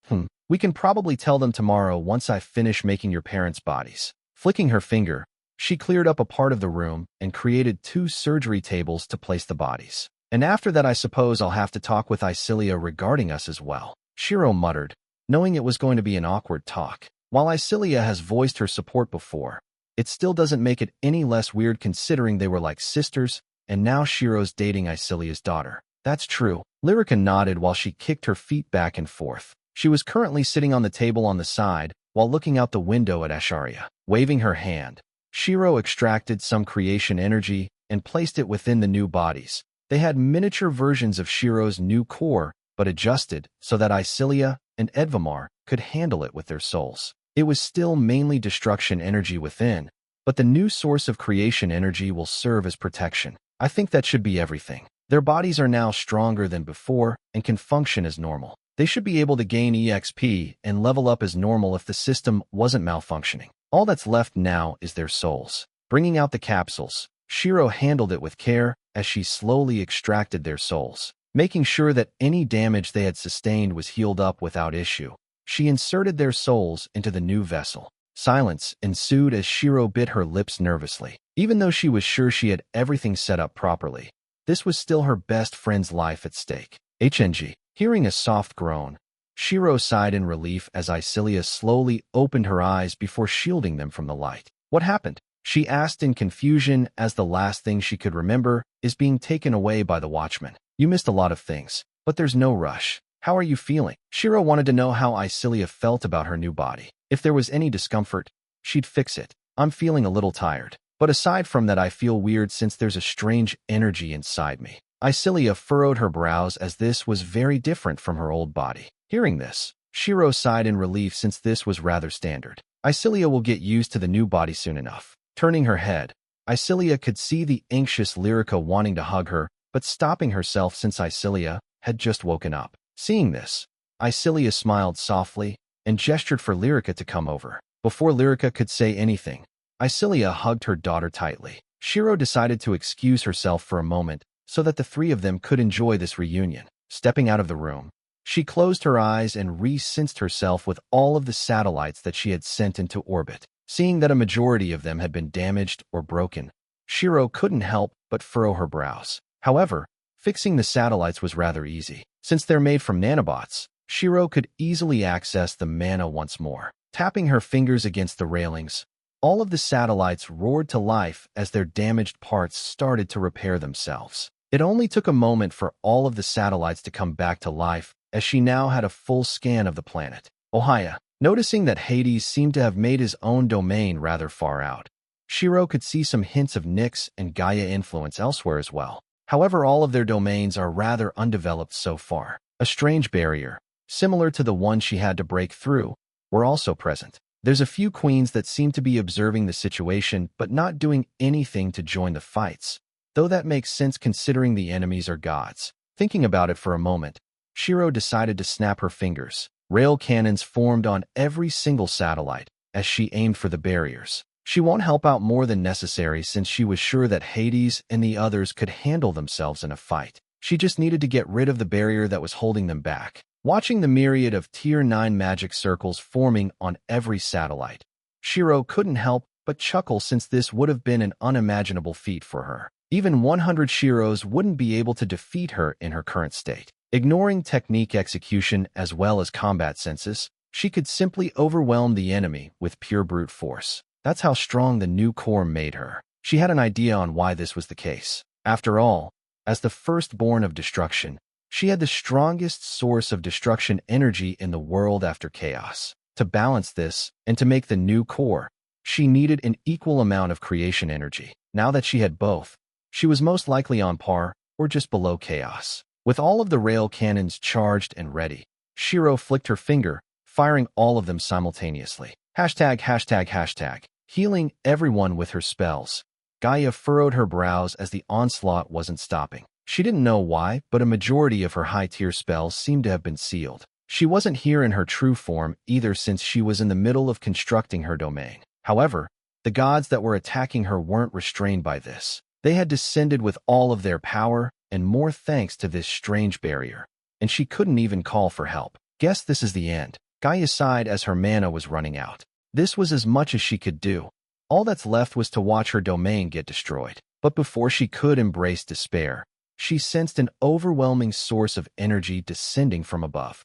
We can probably tell them tomorrow once I finish making your parents' bodies. Flicking her finger, she cleared up a part of the room and created 2 surgery tables to place the bodies. And after that I suppose I'll have to talk with Icilia regarding us as well. Shiro muttered, knowing it was going to be an awkward talk. While Icilia has voiced her support before, it still doesn't make it any less weird considering they were like sisters, and now Shiro's dating Icilia's daughter. That's true. Lyrica nodded while she kicked her feet back and forth. She was currently sitting on the table on the side, while looking out the window at Asharia. Waving her hand, Shiro extracted some creation energy and placed it within the new bodies. They had miniature versions of Shiro's new core, but adjusted so that Icilia and Edvamar could handle it with their souls. It was still mainly destruction energy within, but the new source of creation energy will serve as protection. I think that should be everything. Their bodies are now stronger than before and can function as normal. They should be able to gain EXP and level up as normal if the system wasn't malfunctioning. All that's left now is their souls. Bringing out the capsules, Shiro handled it with care as she slowly extracted their souls, making sure that any damage they had sustained was healed up without issue. She inserted their souls into the new vessel. Silence ensued as Shiro bit her lips nervously. Even though she was sure she had everything set up properly, this was still her best friend's life at stake. HNG. Hearing a soft groan, Shiro sighed in relief as Icilia slowly opened her eyes before shielding them from the light. What happened? She asked in confusion as the last thing she could remember is being taken away by the watchman. You missed a lot of things, but there's no rush. How are you feeling? Shiro wanted to know how Icilia felt about her new body. If there was any discomfort, she'd fix it. I'm feeling a little tired. But aside from that, I feel weird since there's a strange energy inside me. Icilia furrowed her brows as this was very different from her old body. Hearing this, Shiro sighed in relief since this was rather standard. Icilia will get used to the new body soon enough. Turning her head, Icilia could see the anxious Lyrica wanting to hug her, but stopping herself since Icilia had just woken up. Seeing this, Icilia smiled softly and gestured for Lyrica to come over. Before Lyrica could say anything, Icilia hugged her daughter tightly. Shiro decided to excuse herself for a moment so that the three of them could enjoy this reunion. Stepping out of the room, she closed her eyes and re-synced herself with all of the satellites that she had sent into orbit. Seeing that a majority of them had been damaged or broken, Shiro couldn't help but furrow her brows. However, fixing the satellites was rather easy. Since they're made from nanobots, Shiro could easily access the mana once more. Tapping her fingers against the railings, all of the satellites roared to life as their damaged parts started to repair themselves. It only took a moment for all of the satellites to come back to life, as she now had a full scan of the planet. Ohaya, noticing that Hades seemed to have made his own domain rather far out, Shiro could see some hints of Nyx and Gaia influence elsewhere as well. However, all of their domains are rather undeveloped so far. A strange barrier, similar to the one she had to break through, were also present. There's a few queens that seem to be observing the situation but not doing anything to join the fights, though that makes sense considering the enemies are gods. Thinking about it for a moment, Shiro decided to snap her fingers. Rail cannons formed on every single satellite as she aimed for the barriers. She won't help out more than necessary since she was sure that Hades and the others could handle themselves in a fight. She just needed to get rid of the barrier that was holding them back. Watching the myriad of Tier 9 magic circles forming on every satellite, Shiro couldn't help but chuckle since this would have been an unimaginable feat for her. Even 100 Shiros wouldn't be able to defeat her in her current state. Ignoring technique execution as well as combat senses, she could simply overwhelm the enemy with pure brute force. That's how strong the new core made her. She had an idea on why this was the case. After all, as the firstborn of destruction, she had the strongest source of destruction energy in the world after chaos. To balance this, and to make the new core, she needed an equal amount of creation energy. Now that she had both, she was most likely on par, or just below chaos. With all of the rail cannons charged and ready, Shiro flicked her finger, firing all of them simultaneously. ####. Healing everyone with her spells. Gaia furrowed her brows as the onslaught wasn't stopping. She didn't know why, but a majority of her high-tier spells seemed to have been sealed. She wasn't here in her true form either since she was in the middle of constructing her domain. However, the gods that were attacking her weren't restrained by this. They had descended with all of their power and more thanks to this strange barrier, and she couldn't even call for help. Guess this is the end. Gaia sighed as her mana was running out. This was as much as she could do. All that's left was to watch her domain get destroyed. But before she could embrace despair, she sensed an overwhelming source of energy descending from above.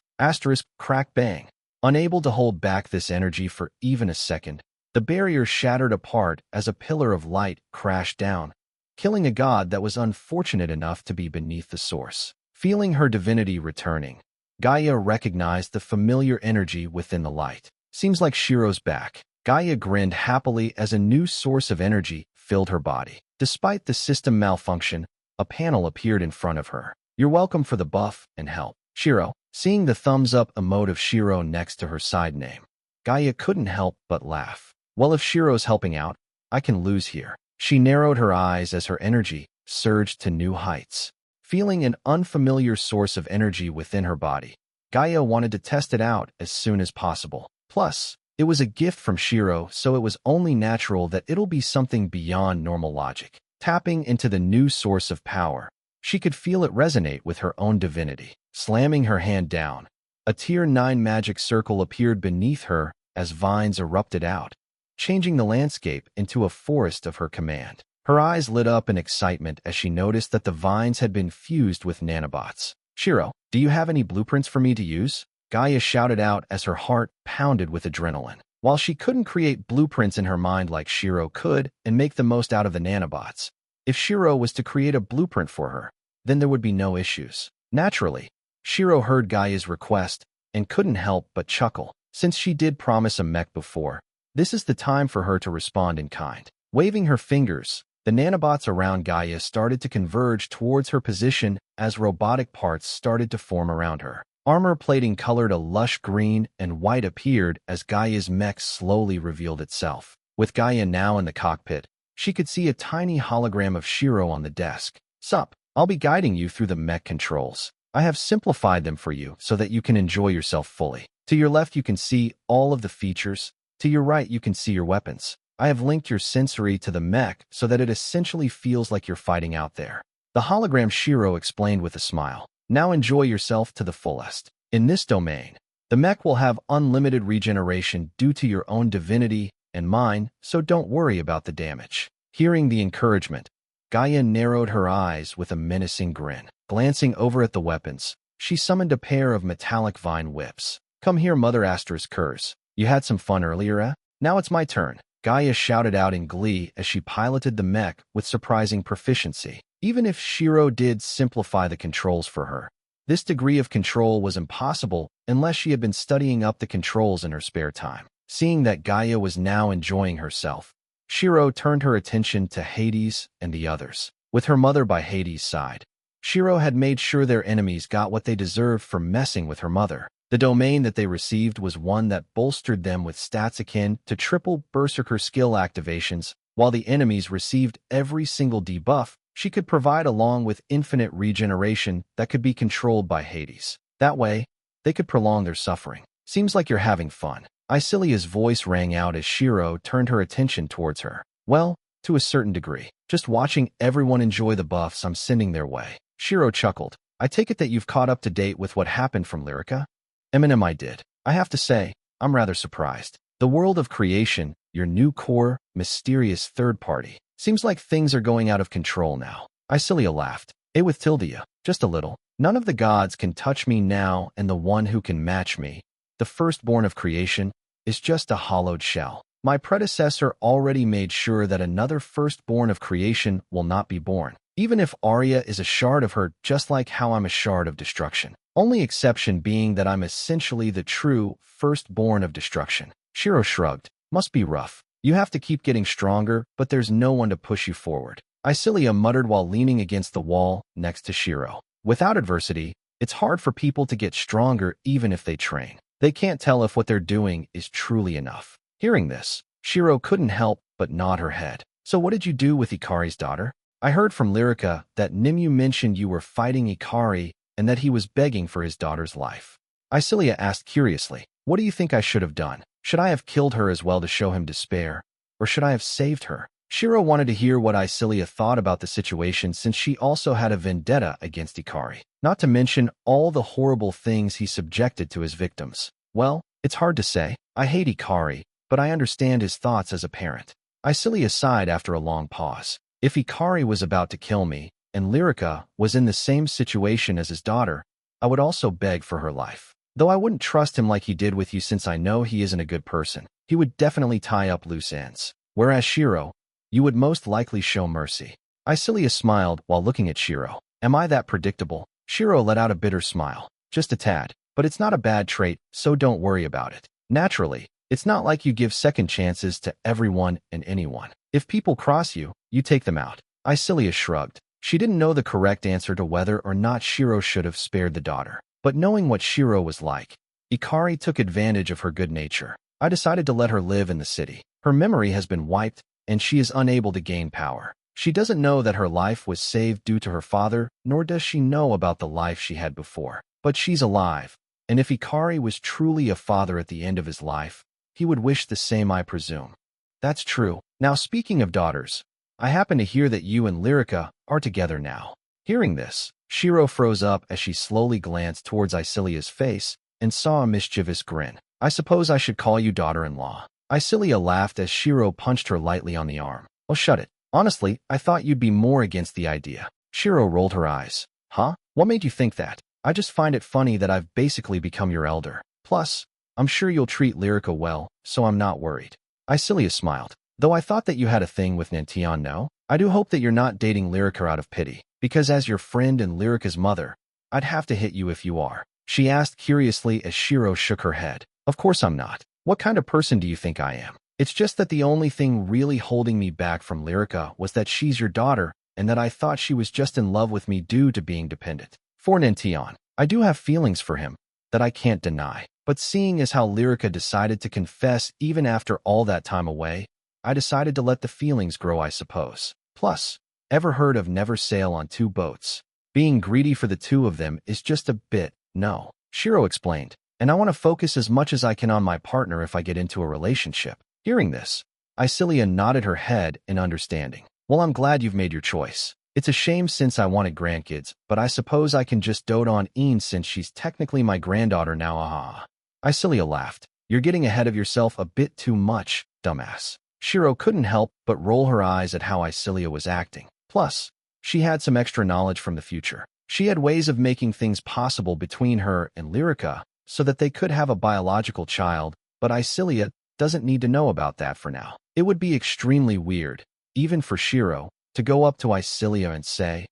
Crack bang. Unable to hold back this energy for even a second, the barrier shattered apart as a pillar of light crashed down, killing a god that was unfortunate enough to be beneath the source. Feeling her divinity returning, Gaia recognized the familiar energy within the light. Seems like Shiro's back. Gaia grinned happily as a new source of energy filled her body. Despite the system malfunction, a panel appeared in front of her. You're welcome for the buff and help. Shiro, seeing the thumbs-up emote of Shiro next to her side name, Gaia couldn't help but laugh. Well, if Shiro's helping out, I can lose here. She narrowed her eyes as her energy surged to new heights. Feeling an unfamiliar source of energy within her body, Gaia wanted to test it out as soon as possible. Plus, it was a gift from Shiro, so it was only natural that it'll be something beyond normal logic. Tapping into the new source of power, she could feel it resonate with her own divinity. Slamming her hand down, a Tier 9 magic circle appeared beneath her as vines erupted out, changing the landscape into a forest of her command. Her eyes lit up in excitement as she noticed that the vines had been fused with nanobots. Shiro, do you have any blueprints for me to use? Gaia shouted out as her heart pounded with adrenaline. While she couldn't create blueprints in her mind like Shiro could and make the most out of the nanobots, if Shiro was to create a blueprint for her, then there would be no issues. Naturally, Shiro heard Gaia's request and couldn't help but chuckle. Since she did promise a mech before, this is the time for her to respond in kind. Waving her fingers, the nanobots around Gaia started to converge towards her position as robotic parts started to form around her. Armor plating colored a lush green and white appeared as Gaia's mech slowly revealed itself. With Gaia now in the cockpit, she could see a tiny hologram of Shiro on the desk. Sup, I'll be guiding you through the mech controls. I have simplified them for you so that you can enjoy yourself fully. To your left you can see all of the features. To your right you can see your weapons. I have linked your sensory to the mech so that it essentially feels like you're fighting out there. The hologram Shiro explained with a smile. Now enjoy yourself to the fullest. In this domain, the mech will have unlimited regeneration due to your own divinity and mine, so don't worry about the damage. Hearing the encouragement, Gaia narrowed her eyes with a menacing grin. Glancing over at the weapons, she summoned a pair of metallic vine whips. Come here, Mother Astra's curse. You had some fun earlier, eh? Now it's my turn. Gaia shouted out in glee as she piloted the mech with surprising proficiency. Even if Shiro did simplify the controls for her, this degree of control was impossible unless she had been studying up the controls in her spare time. Seeing that Gaia was now enjoying herself, Shiro turned her attention to Hades and the others. With her mother by Hades' side, Shiro had made sure their enemies got what they deserved for messing with her mother. The domain that they received was one that bolstered them with stats akin to triple berserker skill activations, while the enemies received every single debuff she could provide along with infinite regeneration that could be controlled by Hades. That way, they could prolong their suffering. Seems like you're having fun. Isilia's voice rang out as Shiro turned her attention towards her. Well, to a certain degree. Just watching everyone enjoy the buffs I'm sending their way. Shiro chuckled. I take it that you've caught up to date with what happened from Lyrica? Eminem, I did. I have to say, I'm rather surprised. The world of creation, your new core, mysterious third party. Seems like things are going out of control now. Isilia laughed. With Tildia, just a little. None of the gods can touch me now, and the one who can match me, the firstborn of creation, is just a hollowed shell. My predecessor already made sure that another firstborn of creation will not be born, even if Arya is a shard of her, just like how I'm a shard of destruction. Only exception being that I'm essentially the true firstborn of destruction. Shiro shrugged. Must be rough. You have to keep getting stronger, but there's no one to push you forward. Isilia muttered while leaning against the wall next to Shiro. Without adversity, it's hard for people to get stronger even if they train. They can't tell if what they're doing is truly enough. Hearing this, Shiro couldn't help but nod her head. So what did you do with Ikari's daughter? I heard from Lyrica that Nimue mentioned you were fighting Ikari and that he was begging for his daughter's life. Isilia asked curiously, what do you think I should have done? Should I have killed her as well to show him despair? Or should I have saved her? Shiro wanted to hear what Isilia thought about the situation since she also had a vendetta against Ikari, not to mention all the horrible things he subjected to his victims. Well, it's hard to say. I hate Ikari, but I understand his thoughts as a parent. Isilia sighed after a long pause. If Ikari was about to kill me, and Lyrica was in the same situation as his daughter, I would also beg for her life. Though I wouldn't trust him like he did with you since I know he isn't a good person. He would definitely tie up loose ends. Whereas Shiro, you would most likely show mercy. Isilia smiled while looking at Shiro. Am I that predictable? Shiro let out a bitter smile. Just a tad. But it's not a bad trait, so don't worry about it. Naturally, it's not like you give second chances to everyone and anyone. If people cross you, you take them out. Isilia shrugged. She didn't know the correct answer to whether or not Shiro should have spared the daughter. But knowing what Shiro was like, Ikari took advantage of her good nature. I decided to let her live in the city. Her memory has been wiped, and she is unable to gain power. She doesn't know that her life was saved due to her father, nor does she know about the life she had before. But she's alive, and if Ikari was truly a father at the end of his life, he would wish the same, I presume. That's true. Now speaking of daughters, I happen to hear that you and Lyrica are together now. Hearing this, Shiro froze up as she slowly glanced towards Isilia's face and saw a mischievous grin. I suppose I should call you daughter-in-law. Isilia laughed as Shiro punched her lightly on the arm. Oh, shut it. Honestly, I thought you'd be more against the idea. Shiro rolled her eyes. Huh? What made you think that? I just find it funny that I've basically become your elder. Plus, I'm sure you'll treat Lyrica well, so I'm not worried. Isilia smiled. Though I thought that you had a thing with Nantion, no? I do hope that you're not dating Lyrica out of pity, because as your friend and Lyrica's mother, I'd have to hit you if you are. She asked curiously as Shiro shook her head. Of course I'm not. What kind of person do you think I am? It's just that the only thing really holding me back from Lyrica was that she's your daughter and that I thought she was just in love with me due to being dependent. For Nintion, I do have feelings for him that I can't deny. But seeing as how Lyrica decided to confess even after all that time away, I decided to let the feelings grow, I suppose. Plus, ever heard of never sail on two boats? Being greedy for the two of them is just a bit, no. Shiro explained, and I want to focus as much as I can on my partner if I get into a relationship. Hearing this, Isilia nodded her head in understanding. Well, I'm glad you've made your choice. It's a shame since I wanted grandkids, but I suppose I can just dote on Een since she's technically my granddaughter now, aha. Isilia laughed. You're getting ahead of yourself a bit too much, dumbass. Shiro couldn't help but roll her eyes at how Isilia was acting. Plus, she had some extra knowledge from the future. She had ways of making things possible between her and Lyrica so that they could have a biological child, but Isilia doesn't need to know about that for now. It would be extremely weird, even for Shiro, to go up to Isilia and say,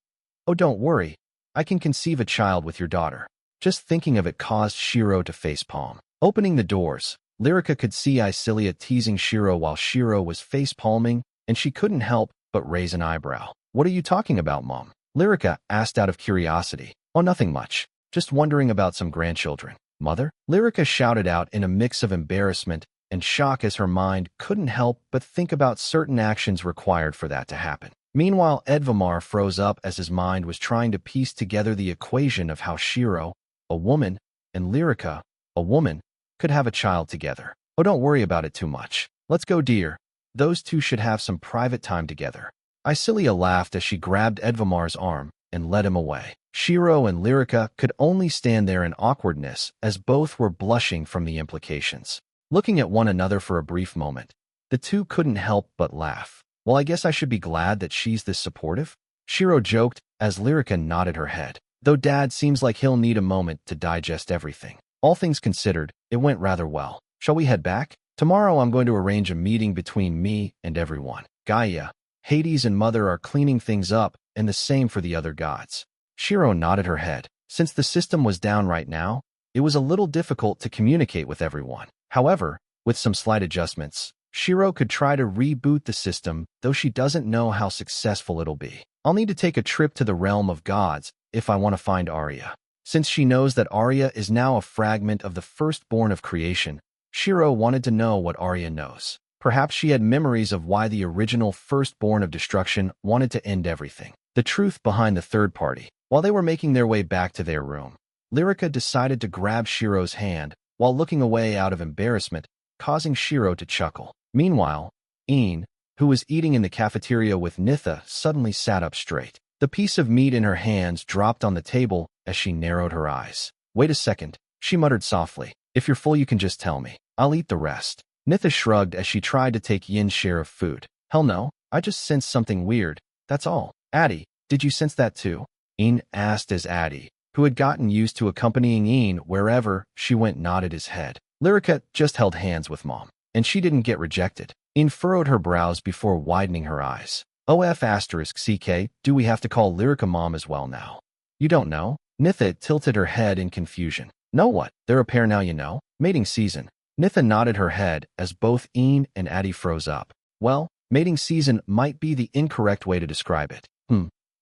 "Oh, don't worry, I can conceive a child with your daughter." Just thinking of it caused Shiro to facepalm. Opening the doors, Lyrica could see Isilia teasing Shiro while Shiro was facepalming, and she couldn't help but raise an eyebrow. What are you talking about, Mom? Lyrica asked out of curiosity. Oh, nothing much. Just wondering about some grandchildren. Mother? Lyrica shouted out in a mix of embarrassment and shock as her mind couldn't help but think about certain actions required for that to happen. Meanwhile, Edvamar froze up as his mind was trying to piece together the equation of how Shiro, a woman, and Lyrica, a woman, could have a child together. Oh, don't worry about it too much. Let's go, dear. Those two should have some private time together. Isilia laughed as she grabbed Edvamar's arm and led him away. Shiro and Lyrica could only stand there in awkwardness as both were blushing from the implications. Looking at one another for a brief moment, the two couldn't help but laugh. Well, I guess I should be glad that she's this supportive, Shiro joked as Lyrica nodded her head. Though Dad seems like he'll need a moment to digest everything. All things considered, it went rather well. Shall we head back? Tomorrow I'm going to arrange a meeting between me and everyone. Gaia, Hades and Mother are cleaning things up, and the same for the other gods. Shiro nodded her head. Since the system was down right now, it was a little difficult to communicate with everyone. However, with some slight adjustments, Shiro could try to reboot the system, though she doesn't know how successful it'll be. I'll need to take a trip to the realm of gods if I want to find Arya. Since she knows that Arya is now a fragment of the firstborn of creation, Shiro wanted to know what Arya knows. Perhaps she had memories of why the original firstborn of destruction wanted to end everything. The truth behind the third party. While they were making their way back to their room, Lyrica decided to grab Shiro's hand while looking away out of embarrassment, causing Shiro to chuckle. Meanwhile, Een, who was eating in the cafeteria with Nitha, suddenly sat up straight. The piece of meat in her hands dropped on the table as she narrowed her eyes. Wait a second, she muttered softly. If you're full, you can just tell me. I'll eat the rest. Nitha shrugged as she tried to take Yin's share of food. Hell no, I just sensed something weird, that's all. Addie, did you sense that too? Een asked as Addie, who had gotten used to accompanying Een wherever she went, nodded his head. Lyrica just held hands with Mom, and she didn't get rejected. Een furrowed her brows before widening her eyes. OF*CK, do we have to call Lyrica Mom as well now? You don't know? Nitha tilted her head in confusion. Know what? They're a pair now, you know? Mating season. Nitha nodded her head as both Een and Addie froze up. Well, mating season might be the incorrect way to describe it.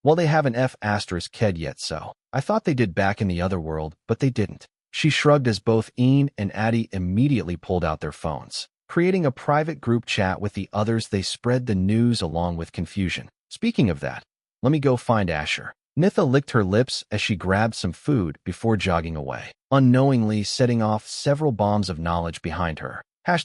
Well, they haven't F***ed yet, so I thought they did back in the other world, but they didn't. She shrugged as both Een and Addie immediately pulled out their phones. Creating a private group chat with the others, they spread the news along with confusion. Speaking of that, let me go find Asher. Nitha licked her lips as she grabbed some food before jogging away, unknowingly setting off several bombs of knowledge behind her. ####.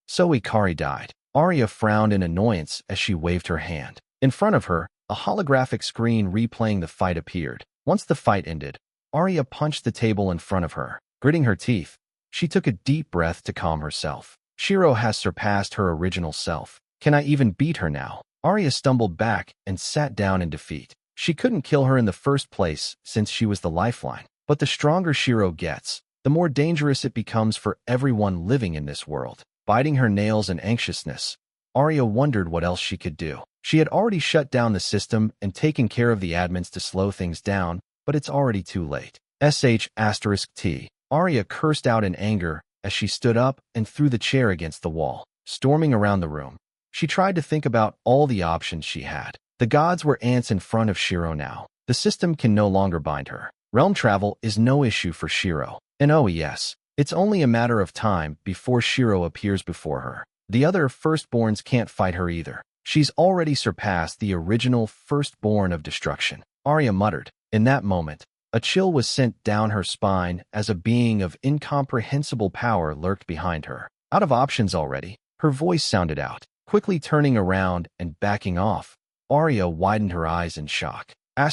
So Ikari died. Arya frowned in annoyance as she waved her hand. In front of her, a holographic screen replaying the fight appeared. Once the fight ended, Arya punched the table in front of her. Gritting her teeth, she took a deep breath to calm herself. Shiro has surpassed her original self. Can I even beat her now? Arya stumbled back and sat down in defeat. She couldn't kill her in the first place since she was the lifeline. But the stronger Shiro gets, the more dangerous it becomes for everyone living in this world. Biting her nails in anxiousness, Arya wondered what else she could do. She had already shut down the system and taken care of the admins to slow things down, but it's already too late. **T. Arya cursed out in anger as she stood up and threw the chair against the wall, storming around the room. She tried to think about all the options she had. The gods were ants in front of Shiro now. The system can no longer bind her. Realm travel is no issue for Shiro. And oh yes, it's only a matter of time before Shiro appears before her. The other firstborns can't fight her either. She's already surpassed the original firstborn of destruction. Arya muttered. In that moment, a chill was sent down her spine as a being of incomprehensible power lurked behind her. Out of options already, her voice sounded out. Quickly turning around and backing off, Arya widened her eyes in shock. How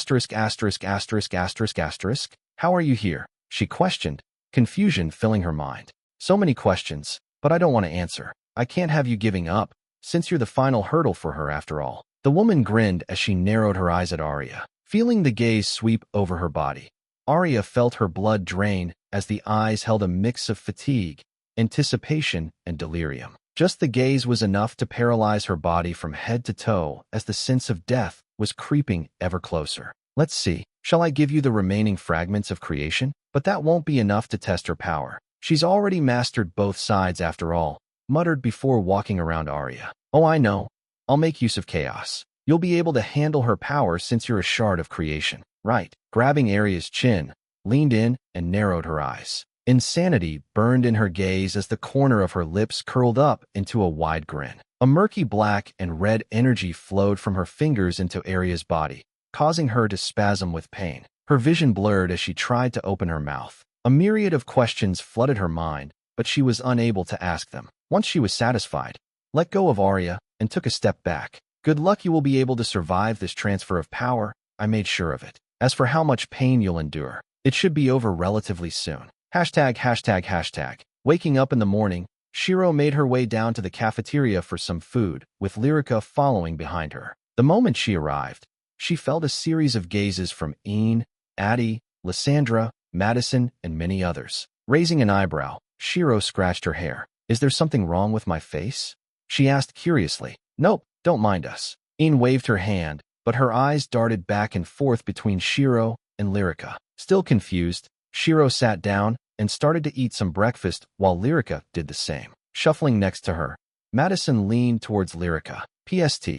are you here? She questioned, confusion filling her mind. So many questions, but I don't want to answer. I can't have you giving up, since you're the final hurdle for her after all. The woman grinned as she narrowed her eyes at Arya, feeling the gaze sweep over her body. Arya felt her blood drain as the eyes held a mix of fatigue, anticipation, and delirium. Just the gaze was enough to paralyze her body from head to toe as the sense of death was creeping ever closer. Let's see, shall I give you the remaining fragments of creation? But that won't be enough to test her power. She's already mastered both sides after all, muttered before walking around Arya. Oh, I know. I'll make use of chaos. You'll be able to handle her power since you're a shard of creation. Right. Grabbing Arya's chin, leaned in and narrowed her eyes. Insanity burned in her gaze as the corner of her lips curled up into a wide grin. A murky black and red energy flowed from her fingers into Arya's body, causing her to spasm with pain. Her vision blurred as she tried to open her mouth. A myriad of questions flooded her mind, but she was unable to ask them. Once she was satisfied, let go of Arya and took a step back. Good luck, you will be able to survive this transfer of power. I made sure of it. As for how much pain you'll endure, it should be over relatively soon. ####. Waking up in the morning, Shiro made her way down to the cafeteria for some food, with Lyrica following behind her. The moment she arrived, she felt a series of gazes from Ian, Addie, Lysandra, Madison, and many others. Raising an eyebrow, Shiro scratched her hair. Is there something wrong with my face? She asked curiously. Nope, don't mind us. Ian waved her hand, but her eyes darted back and forth between Shiro and Lyrica. Still confused, Shiro sat down and started to eat some breakfast while Lyrica did the same. Shuffling next to her, Madison leaned towards Lyrica. PST,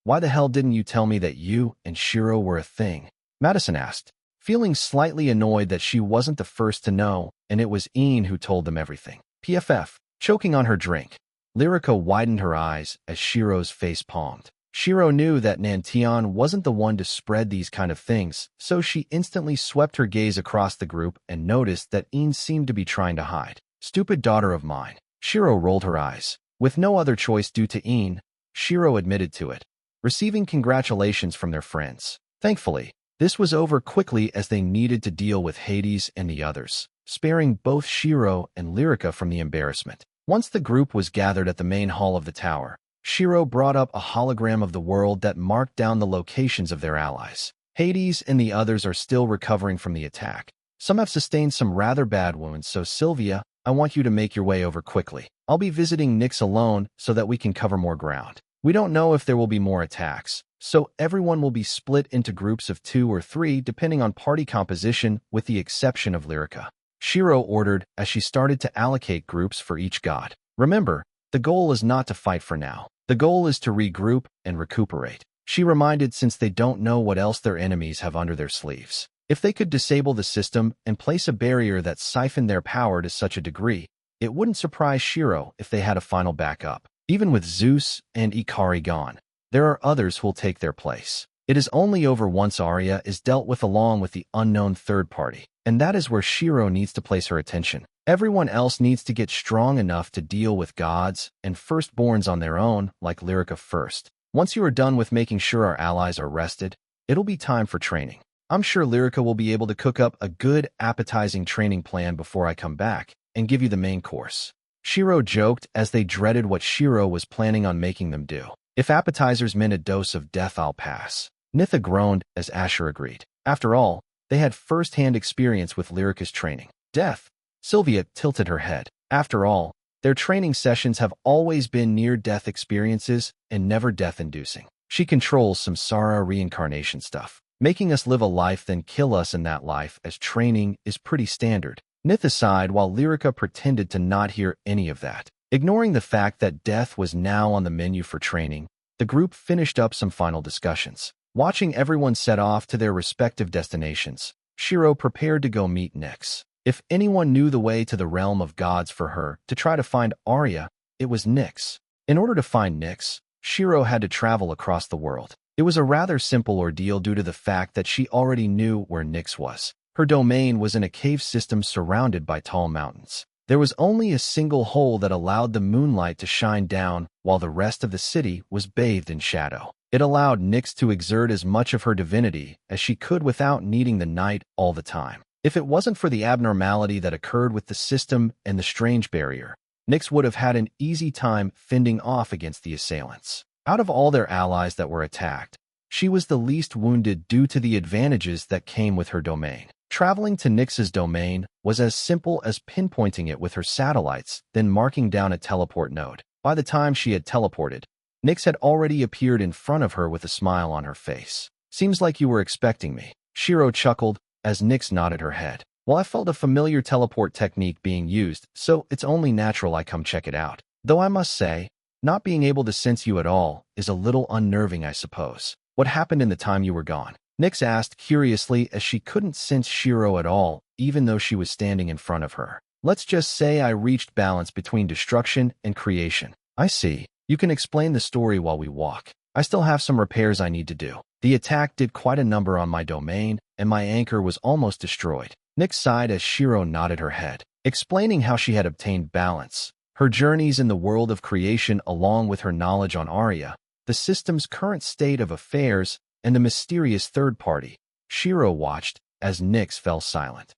why the hell didn't you tell me that you and Shiro were a thing? Madison asked, feeling slightly annoyed that she wasn't the first to know, and it was Ian who told them everything. PFF, choking on her drink. Lyrica widened her eyes as Shiro's face palmed. Shiro knew that Nantian wasn't the one to spread these kind of things, so she instantly swept her gaze across the group and noticed that Ian seemed to be trying to hide. Stupid daughter of mine. Shiro rolled her eyes. With no other choice due to Ian, Shiro admitted to it, receiving congratulations from their friends. Thankfully, this was over quickly as they needed to deal with Hades and the others, sparing both Shiro and Lyrica from the embarrassment. Once the group was gathered at the main hall of the tower, Shiro brought up a hologram of the world that marked down the locations of their allies. Hades and the others are still recovering from the attack. Some have sustained some rather bad wounds, so Sylvia, I want you to make your way over quickly. I'll be visiting Nyx alone so that we can cover more ground. We don't know if there will be more attacks, so everyone will be split into groups of 2 or 3 depending on party composition with the exception of Lyrica. Shiro ordered as she started to allocate groups for each god. Remember, the goal is not to fight for now. The goal is to regroup and recuperate. She reminded since they don't know what else their enemies have under their sleeves. If they could disable the system and place a barrier that siphoned their power to such a degree, it wouldn't surprise Shiro if they had a final backup. Even with Zeus and Ikari gone, there are others who'll take their place. It is only over once Arya is dealt with along with the unknown third party, and that is where Shiro needs to place her attention. Everyone else needs to get strong enough to deal with gods and firstborns on their own, like Lyrica first. Once you are done with making sure our allies are rested, it'll be time for training. I'm sure Lyrica will be able to cook up a good, appetizing training plan before I come back and give you the main course. Shiro joked as they dreaded what Shiro was planning on making them do. If appetizers meant a dose of death, I'll pass. Nitha groaned as Asher agreed. After all, they had first-hand experience with Lyrica's training. Death. Sylvia tilted her head. After all, their training sessions have always been near-death experiences and never death-inducing. She controls some Sara reincarnation stuff. Making us live a life then kill us in that life as training is pretty standard. Nith aside, while Lyrica pretended to not hear any of that. Ignoring the fact that death was now on the menu for training, the group finished up some final discussions. Watching everyone set off to their respective destinations, Shiro prepared to go meet Nyx. If anyone knew the way to the realm of gods for her to try to find Arya, it was Nyx. In order to find Nyx, Shiro had to travel across the world. It was a rather simple ordeal due to the fact that she already knew where Nyx was. Her domain was in a cave system surrounded by tall mountains. There was only a single hole that allowed the moonlight to shine down while the rest of the city was bathed in shadow. It allowed Nyx to exert as much of her divinity as she could without needing the night all the time. If it wasn't for the abnormality that occurred with the system and the strange barrier, Nyx would have had an easy time fending off against the assailants. Out of all their allies that were attacked, she was the least wounded due to the advantages that came with her domain. Traveling to Nyx's domain was as simple as pinpointing it with her satellites, then marking down a teleport node. By the time she had teleported, Nyx had already appeared in front of her with a smile on her face. "Seems like you were expecting me," Shiro chuckled as Nyx nodded her head. "Well, I felt a familiar teleport technique being used, so it's only natural I come check it out. Though I must say, not being able to sense you at all is a little unnerving, I suppose. What happened in the time you were gone?" Nyx asked curiously as she couldn't sense Shiro at all, even though she was standing in front of her. "Let's just say I reached balance between destruction and creation." "I see. You can explain the story while we walk. I still have some repairs I need to do. The attack did quite a number on my domain, and my anchor was almost destroyed." Nyx sighed as Shiro nodded her head, explaining how she had obtained balance. Her journeys in the world of creation along with her knowledge on Arya, the system's current state of affairs, and the mysterious third party. Shiro watched as Nyx fell silent.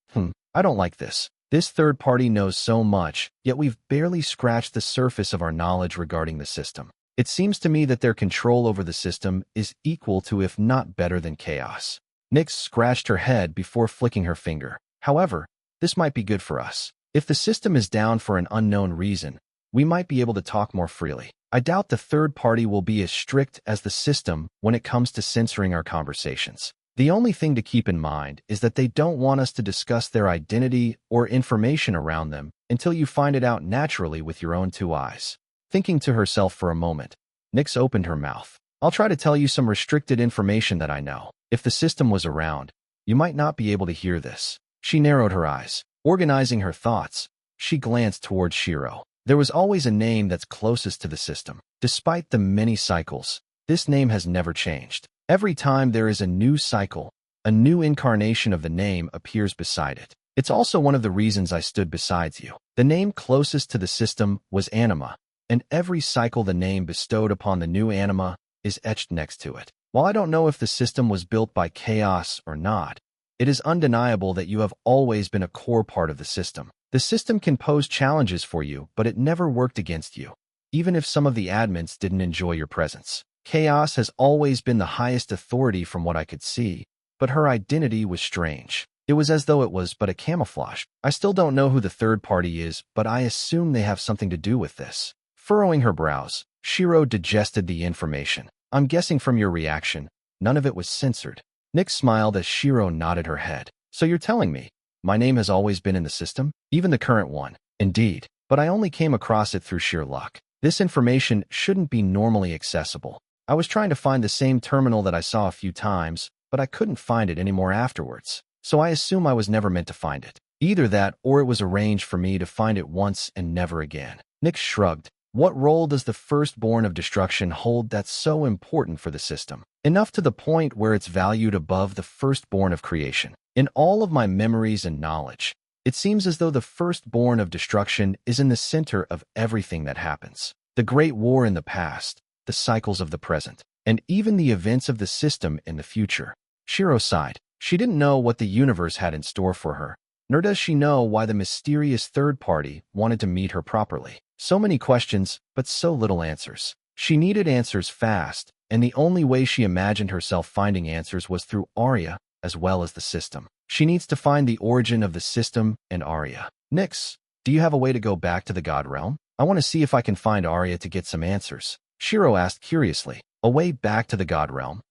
I don't like this. This third party knows so much, yet we've barely scratched the surface of our knowledge regarding the system. It seems to me that their control over the system is equal to, if not better than, chaos." Nyx scratched her head before flicking her finger. "However, this might be good for us. If the system is down for an unknown reason, we might be able to talk more freely. I doubt the third party will be as strict as the system when it comes to censoring our conversations. The only thing to keep in mind is that they don't want us to discuss their identity or information around them until you find it out naturally with your own two eyes." Thinking to herself for a moment, Nyx opened her mouth. "I'll try to tell you some restricted information that I know. If the system was around, you might not be able to hear this." She narrowed her eyes. Organizing her thoughts, she glanced towards Shiro. There was always a name that's closest to the system. Despite the many cycles, this name has never changed. Every time there is a new cycle, a new incarnation of the name appears beside it. It's also one of the reasons I stood beside you. The name closest to the system was Anima, and every cycle the name bestowed upon the new Anima is etched next to it. While I don't know if the system was built by chaos or not, it is undeniable that you have always been a core part of the system. The system can pose challenges for you, but it never worked against you, even if some of the admins didn't enjoy your presence. Chaos has always been the highest authority from what I could see, but her identity was strange. It was as though it was but a camouflage. I still don't know who the third party is, but I assume they have something to do with this. Furrowing her brows, Shiro digested the information. "I'm guessing from your reaction, none of it was censored." Nyx smiled as Shiro nodded her head. "So you're telling me my name has always been in the system? Even the current one?" "Indeed, but I only came across it through sheer luck. This information shouldn't be normally accessible. I was trying to find the same terminal that I saw a few times, but I couldn't find it anymore afterwards. So I assume I was never meant to find it. Either that or it was arranged for me to find it once and never again." Nyx shrugged. What role does the firstborn of destruction hold that's so important for the system? Enough to the point where it's valued above the firstborn of creation. In all of my memories and knowledge, it seems as though the firstborn of destruction is in the center of everything that happens. The Great War in the past, the cycles of the present, and even the events of the system in the future. Shiro sighed. She didn't know what the universe had in store for her, nor does she know why the mysterious third party wanted to meet her properly. So many questions, but so little answers. She needed answers fast, and the only way she imagined herself finding answers was through Arya, as well as the system. She needs to find the origin of the system and Arya. "Nyx, do you have a way to go back to the God Realm? I want to see if I can find Arya to get some answers." Shiro asked curiously. "A way back to the God Realm?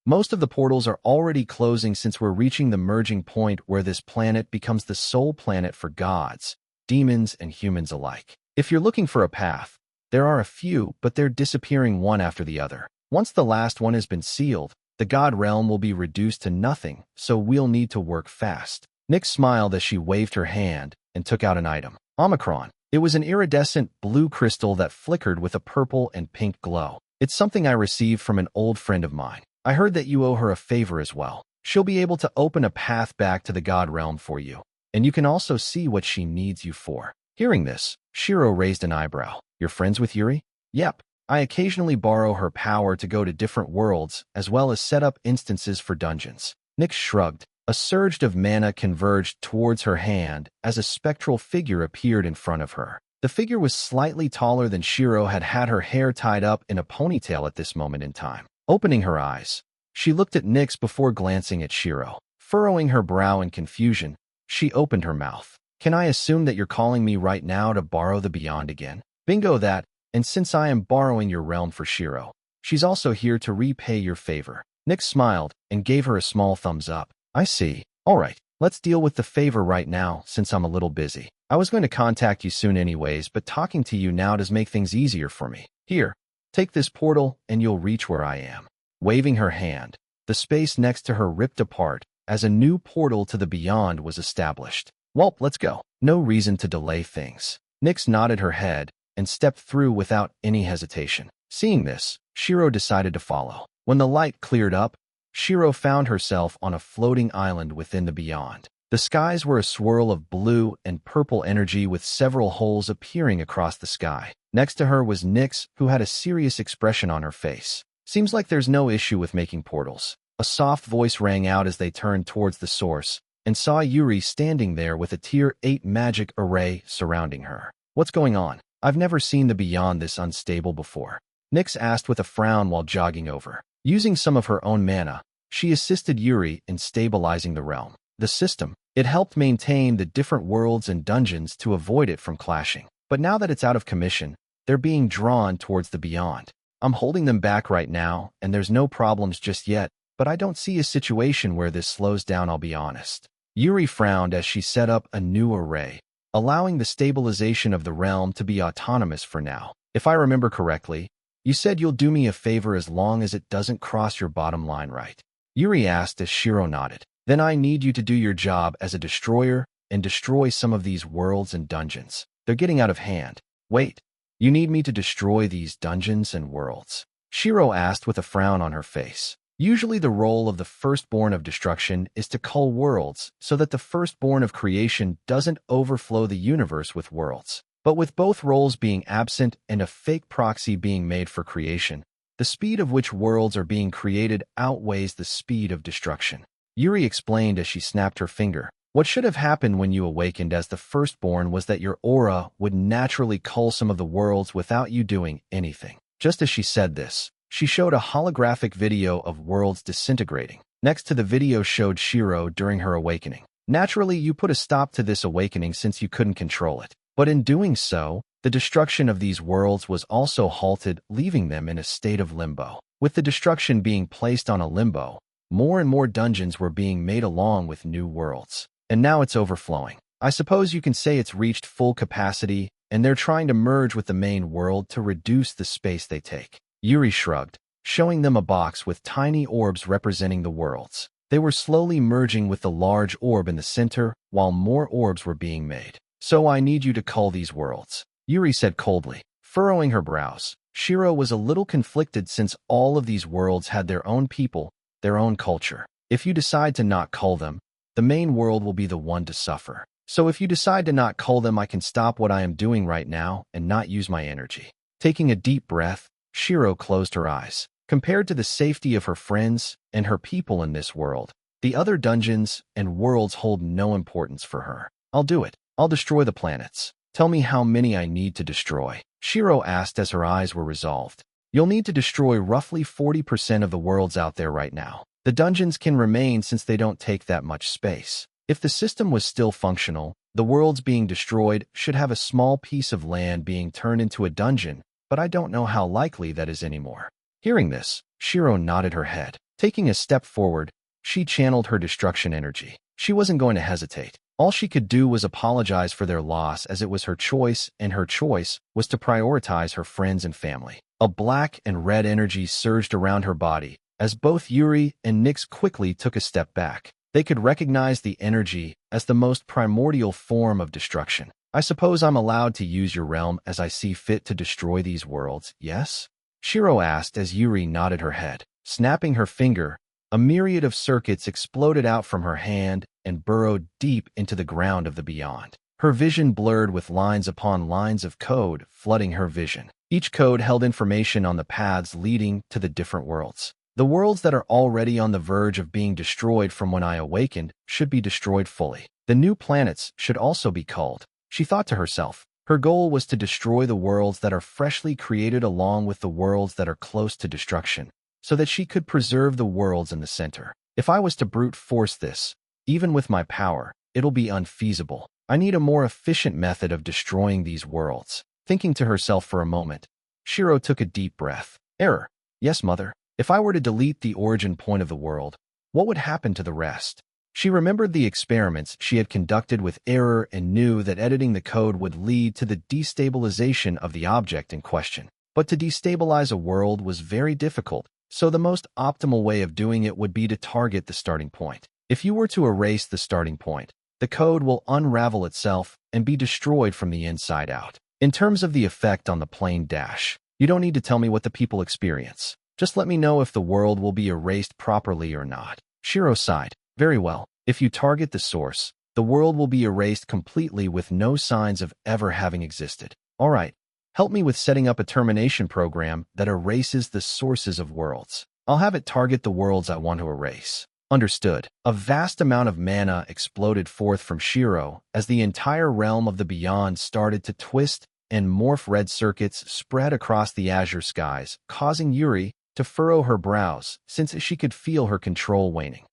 Most of the portals are already closing since we're reaching the merging point where this planet becomes the sole planet for gods, demons, and humans alike. If you're looking for a path, there are a few, but they're disappearing one after the other. Once the last one has been sealed, the god realm will be reduced to nothing, so we'll need to work fast. Nyx smiled as she waved her hand and took out an item. Omicron. It was an iridescent blue crystal that flickered with a purple and pink glow. It's something I received from an old friend of mine. I heard that you owe her a favor as well. She'll be able to open a path back to the god realm for you, and you can also see what she needs you for. Hearing this, Shiro raised an eyebrow. You're friends with Yuri? Yep. I occasionally borrow her power to go to different worlds, as well as set up instances for dungeons. Nyx shrugged. A surge of mana converged towards her hand as a spectral figure appeared in front of her. The figure was slightly taller than Shiro had her hair tied up in a ponytail at this moment in time. Opening her eyes, she looked at Nyx before glancing at Shiro. Furrowing her brow in confusion, she opened her mouth. Can I assume that you're calling me right now to borrow the beyond again? Bingo that, and since I am borrowing your realm for Shiro, she's also here to repay your favor. Nyx smiled and gave her a small thumbs up. I see. All right, let's deal with the favor right now since I'm a little busy. I was going to contact you soon anyways, but talking to you now does make things easier for me. Here, take this portal and you'll reach where I am. Waving her hand, the space next to her ripped apart as a new portal to the beyond was established. Well, let's go. No reason to delay things. Nyx nodded her head and stepped through without any hesitation. Seeing this, Shiro decided to follow. When the light cleared up, Shiro found herself on a floating island within the beyond. The skies were a swirl of blue and purple energy with several holes appearing across the sky. Next to her was Nyx, who had a serious expression on her face. Seems like there's no issue with making portals. A soft voice rang out as they turned towards the source and saw Yuri standing there with a Tier 8 magic array surrounding her. What's going on? I've never seen the beyond this unstable before. Nyx asked with a frown while jogging over. Using some of her own mana, she assisted Yuri in stabilizing the realm. The system, it helped maintain the different worlds and dungeons to avoid it from clashing. But now that it's out of commission, they're being drawn towards the beyond. I'm holding them back right now, and there's no problems just yet, but I don't see a situation where this slows down, I'll be honest. Yuri frowned as she set up a new array, allowing the stabilization of the realm to be autonomous for now. If I remember correctly, you said you'll do me a favor as long as it doesn't cross your bottom line, right? Yuri asked as Shiro nodded. Then I need you to do your job as a destroyer and destroy some of these worlds and dungeons. They're getting out of hand. Wait, you need me to destroy these dungeons and worlds? Shiro asked with a frown on her face. Usually the role of the firstborn of destruction is to cull worlds so that the firstborn of creation doesn't overflow the universe with worlds. But with both roles being absent and a fake proxy being made for creation, the speed of which worlds are being created outweighs the speed of destruction. Yuri explained as she snapped her finger. What should have happened when you awakened as the firstborn was that your aura would naturally cull some of the worlds without you doing anything. Just as she said this, she showed a holographic video of worlds disintegrating. Next to the video showed Shiro during her awakening. Naturally, you put a stop to this awakening since you couldn't control it. But in doing so, the destruction of these worlds was also halted, leaving them in a state of limbo. With the destruction being placed on a limbo, more and more dungeons were being made along with new worlds. And now it's overflowing. I suppose you can say it's reached full capacity, and they're trying to merge with the main world to reduce the space they take. Yuri shrugged, showing them a box with tiny orbs representing the worlds. They were slowly merging with the large orb in the center, while more orbs were being made. So I need you to cull these worlds, Yuri said coldly. Furrowing her brows, Shiro was a little conflicted since all of these worlds had their own people, their own culture. If you decide to not cull them, the main world will be the one to suffer. So if you decide to not cull them, I can stop what I am doing right now and not use my energy. Taking a deep breath, Shiro closed her eyes. Compared to the safety of her friends and her people in this world, the other dungeons and worlds hold no importance for her. I'll do it. I'll destroy the planets. Tell me how many I need to destroy. Shiro asked as her eyes were resolved. You'll need to destroy roughly 40% of the worlds out there right now. The dungeons can remain since they don't take that much space. If the system was still functional, the worlds being destroyed should have a small piece of land being turned into a dungeon, but I don't know how likely that is anymore. Hearing this, Shiro nodded her head. Taking a step forward, she channeled her destruction energy. She wasn't going to hesitate. All she could do was apologize for their loss, as it was her choice, and her choice was to prioritize her friends and family. A black and red energy surged around her body, as both Yuri and Nyx quickly took a step back. They could recognize the energy as the most primordial form of destruction. I suppose I'm allowed to use your realm as I see fit to destroy these worlds, yes? Shiro asked as Yuri nodded her head. Snapping her finger, a myriad of circuits exploded out from her hand and burrowed deep into the ground of the beyond. Her vision blurred with lines upon lines of code flooding her vision. Each code held information on the paths leading to the different worlds. The worlds that are already on the verge of being destroyed from when I awakened should be destroyed fully. The new planets should also be culled. She thought to herself. Her goal was to destroy the worlds that are freshly created along with the worlds that are close to destruction, so that she could preserve the worlds in the center. If I was to brute force this, even with my power, it'll be unfeasible. I need a more efficient method of destroying these worlds. Thinking to herself for a moment, Shiro took a deep breath. Error. Yes, mother. If I were to delete the origin point of the world, what would happen to the rest? She remembered the experiments she had conducted with error and knew that editing the code would lead to the destabilization of the object in question. But to destabilize a world was very difficult, so the most optimal way of doing it would be to target the starting point. If you were to erase the starting point, the code will unravel itself and be destroyed from the inside out. In terms of the effect on the plane dash, you don't need to tell me what the people experience. Just let me know if the world will be erased properly or not. Shiro sighed. Very well. If you target the source, the world will be erased completely with no signs of ever having existed. All right. Help me with setting up a termination program that erases the sources of worlds. I'll have it target the worlds I want to erase. Understood. A vast amount of mana exploded forth from Shiro as the entire realm of the beyond started to twist and morph. Red circuits spread across the azure skies, causing Yuri to furrow her brows since she could feel her control waning.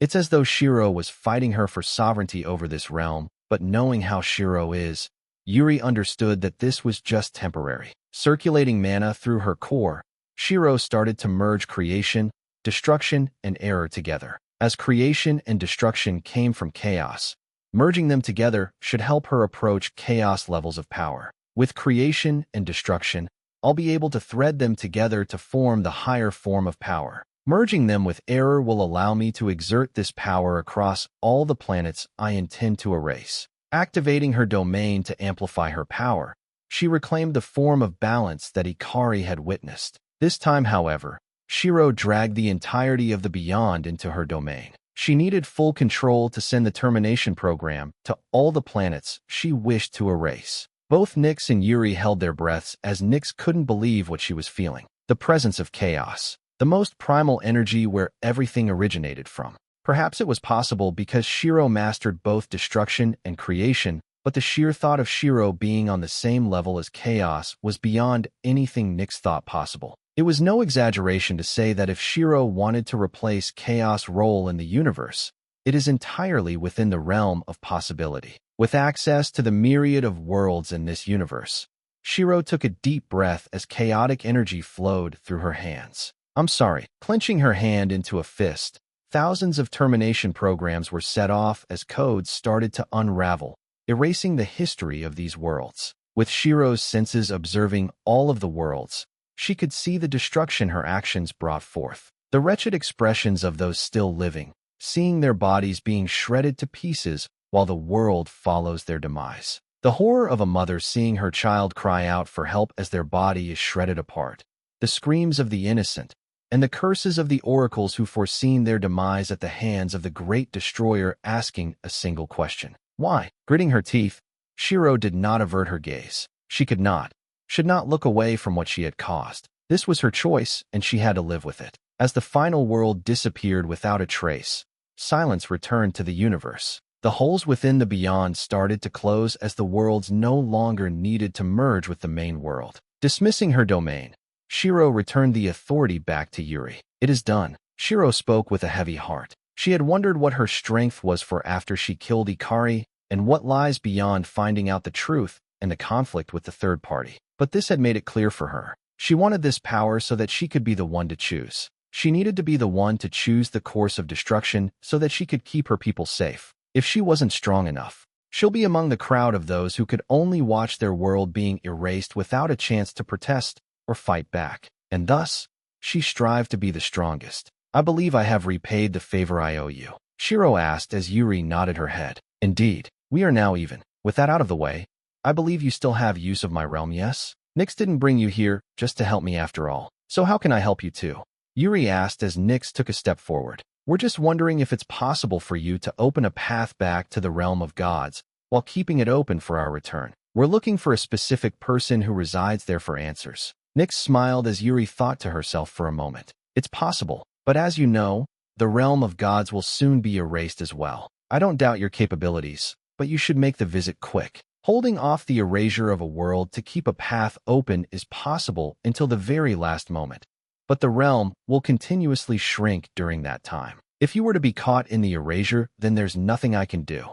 It's as though Shiro was fighting her for sovereignty over this realm, but knowing how Shiro is, Yuri understood that this was just temporary. Circulating mana through her core, Shiro started to merge creation, destruction, and error together. As creation and destruction came from chaos, merging them together should help her approach chaos levels of power. With creation and destruction, I'll be able to thread them together to form the higher form of power. Merging them with error will allow me to exert this power across all the planets I intend to erase. Activating her domain to amplify her power, she reclaimed the form of balance that Ikari had witnessed. This time, however, Shiro dragged the entirety of the beyond into her domain. She needed full control to send the termination program to all the planets she wished to erase. Both Nyx and Yuri held their breaths as Nyx couldn't believe what she was feeling. The presence of chaos. The most primal energy where everything originated from. Perhaps it was possible because Shiro mastered both destruction and creation, but the sheer thought of Shiro being on the same level as chaos was beyond anything Nyx thought possible. It was no exaggeration to say that if Shiro wanted to replace chaos' role in the universe, it is entirely within the realm of possibility. With access to the myriad of worlds in this universe, Shiro took a deep breath as chaotic energy flowed through her hands. I'm sorry. Clenching her hand into a fist, thousands of termination programs were set off as codes started to unravel, erasing the history of these worlds. With Shiro's senses observing all of the worlds, she could see the destruction her actions brought forth. The wretched expressions of those still living, seeing their bodies being shredded to pieces while the world follows their demise. The horror of a mother seeing her child cry out for help as their body is shredded apart. The screams of the innocent, and the curses of the oracles who foreseen their demise at the hands of the great destroyer asking a single question. Why? Gritting her teeth, Shiro did not avert her gaze. She could not, should not look away from what she had caused. This was her choice, and she had to live with it. As the final world disappeared without a trace, silence returned to the universe. The holes within the beyond started to close as the worlds no longer needed to merge with the main world. Dismissing her domain, Shiro returned the authority back to Yuri. It is done. Shiro spoke with a heavy heart. She had wondered what her strength was for after she killed Ikari and what lies beyond finding out the truth and the conflict with the third party. But this had made it clear for her. She wanted this power so that she could be the one to choose. She needed to be the one to choose the course of destruction so that she could keep her people safe. If she wasn't strong enough, she'll be among the crowd of those who could only watch their world being erased without a chance to protest or fight back. And thus, she strived to be the strongest. I believe I have repaid the favor I owe you, Shiro asked as Yuri nodded her head. Indeed, we are now even. With that out of the way, I believe you still have use of my realm, yes? Nyx didn't bring you here just to help me after all. So how can I help you too? Yuri asked as Nyx took a step forward. We're just wondering if it's possible for you to open a path back to the realm of gods while keeping it open for our return. We're looking for a specific person who resides there for answers. Nyx smiled as Yuri thought to herself for a moment. It's possible, but as you know, the realm of gods will soon be erased as well. I don't doubt your capabilities, but you should make the visit quick. Holding off the erasure of a world to keep a path open is possible until the very last moment, but the realm will continuously shrink during that time. If you were to be caught in the erasure, then there's nothing I can do.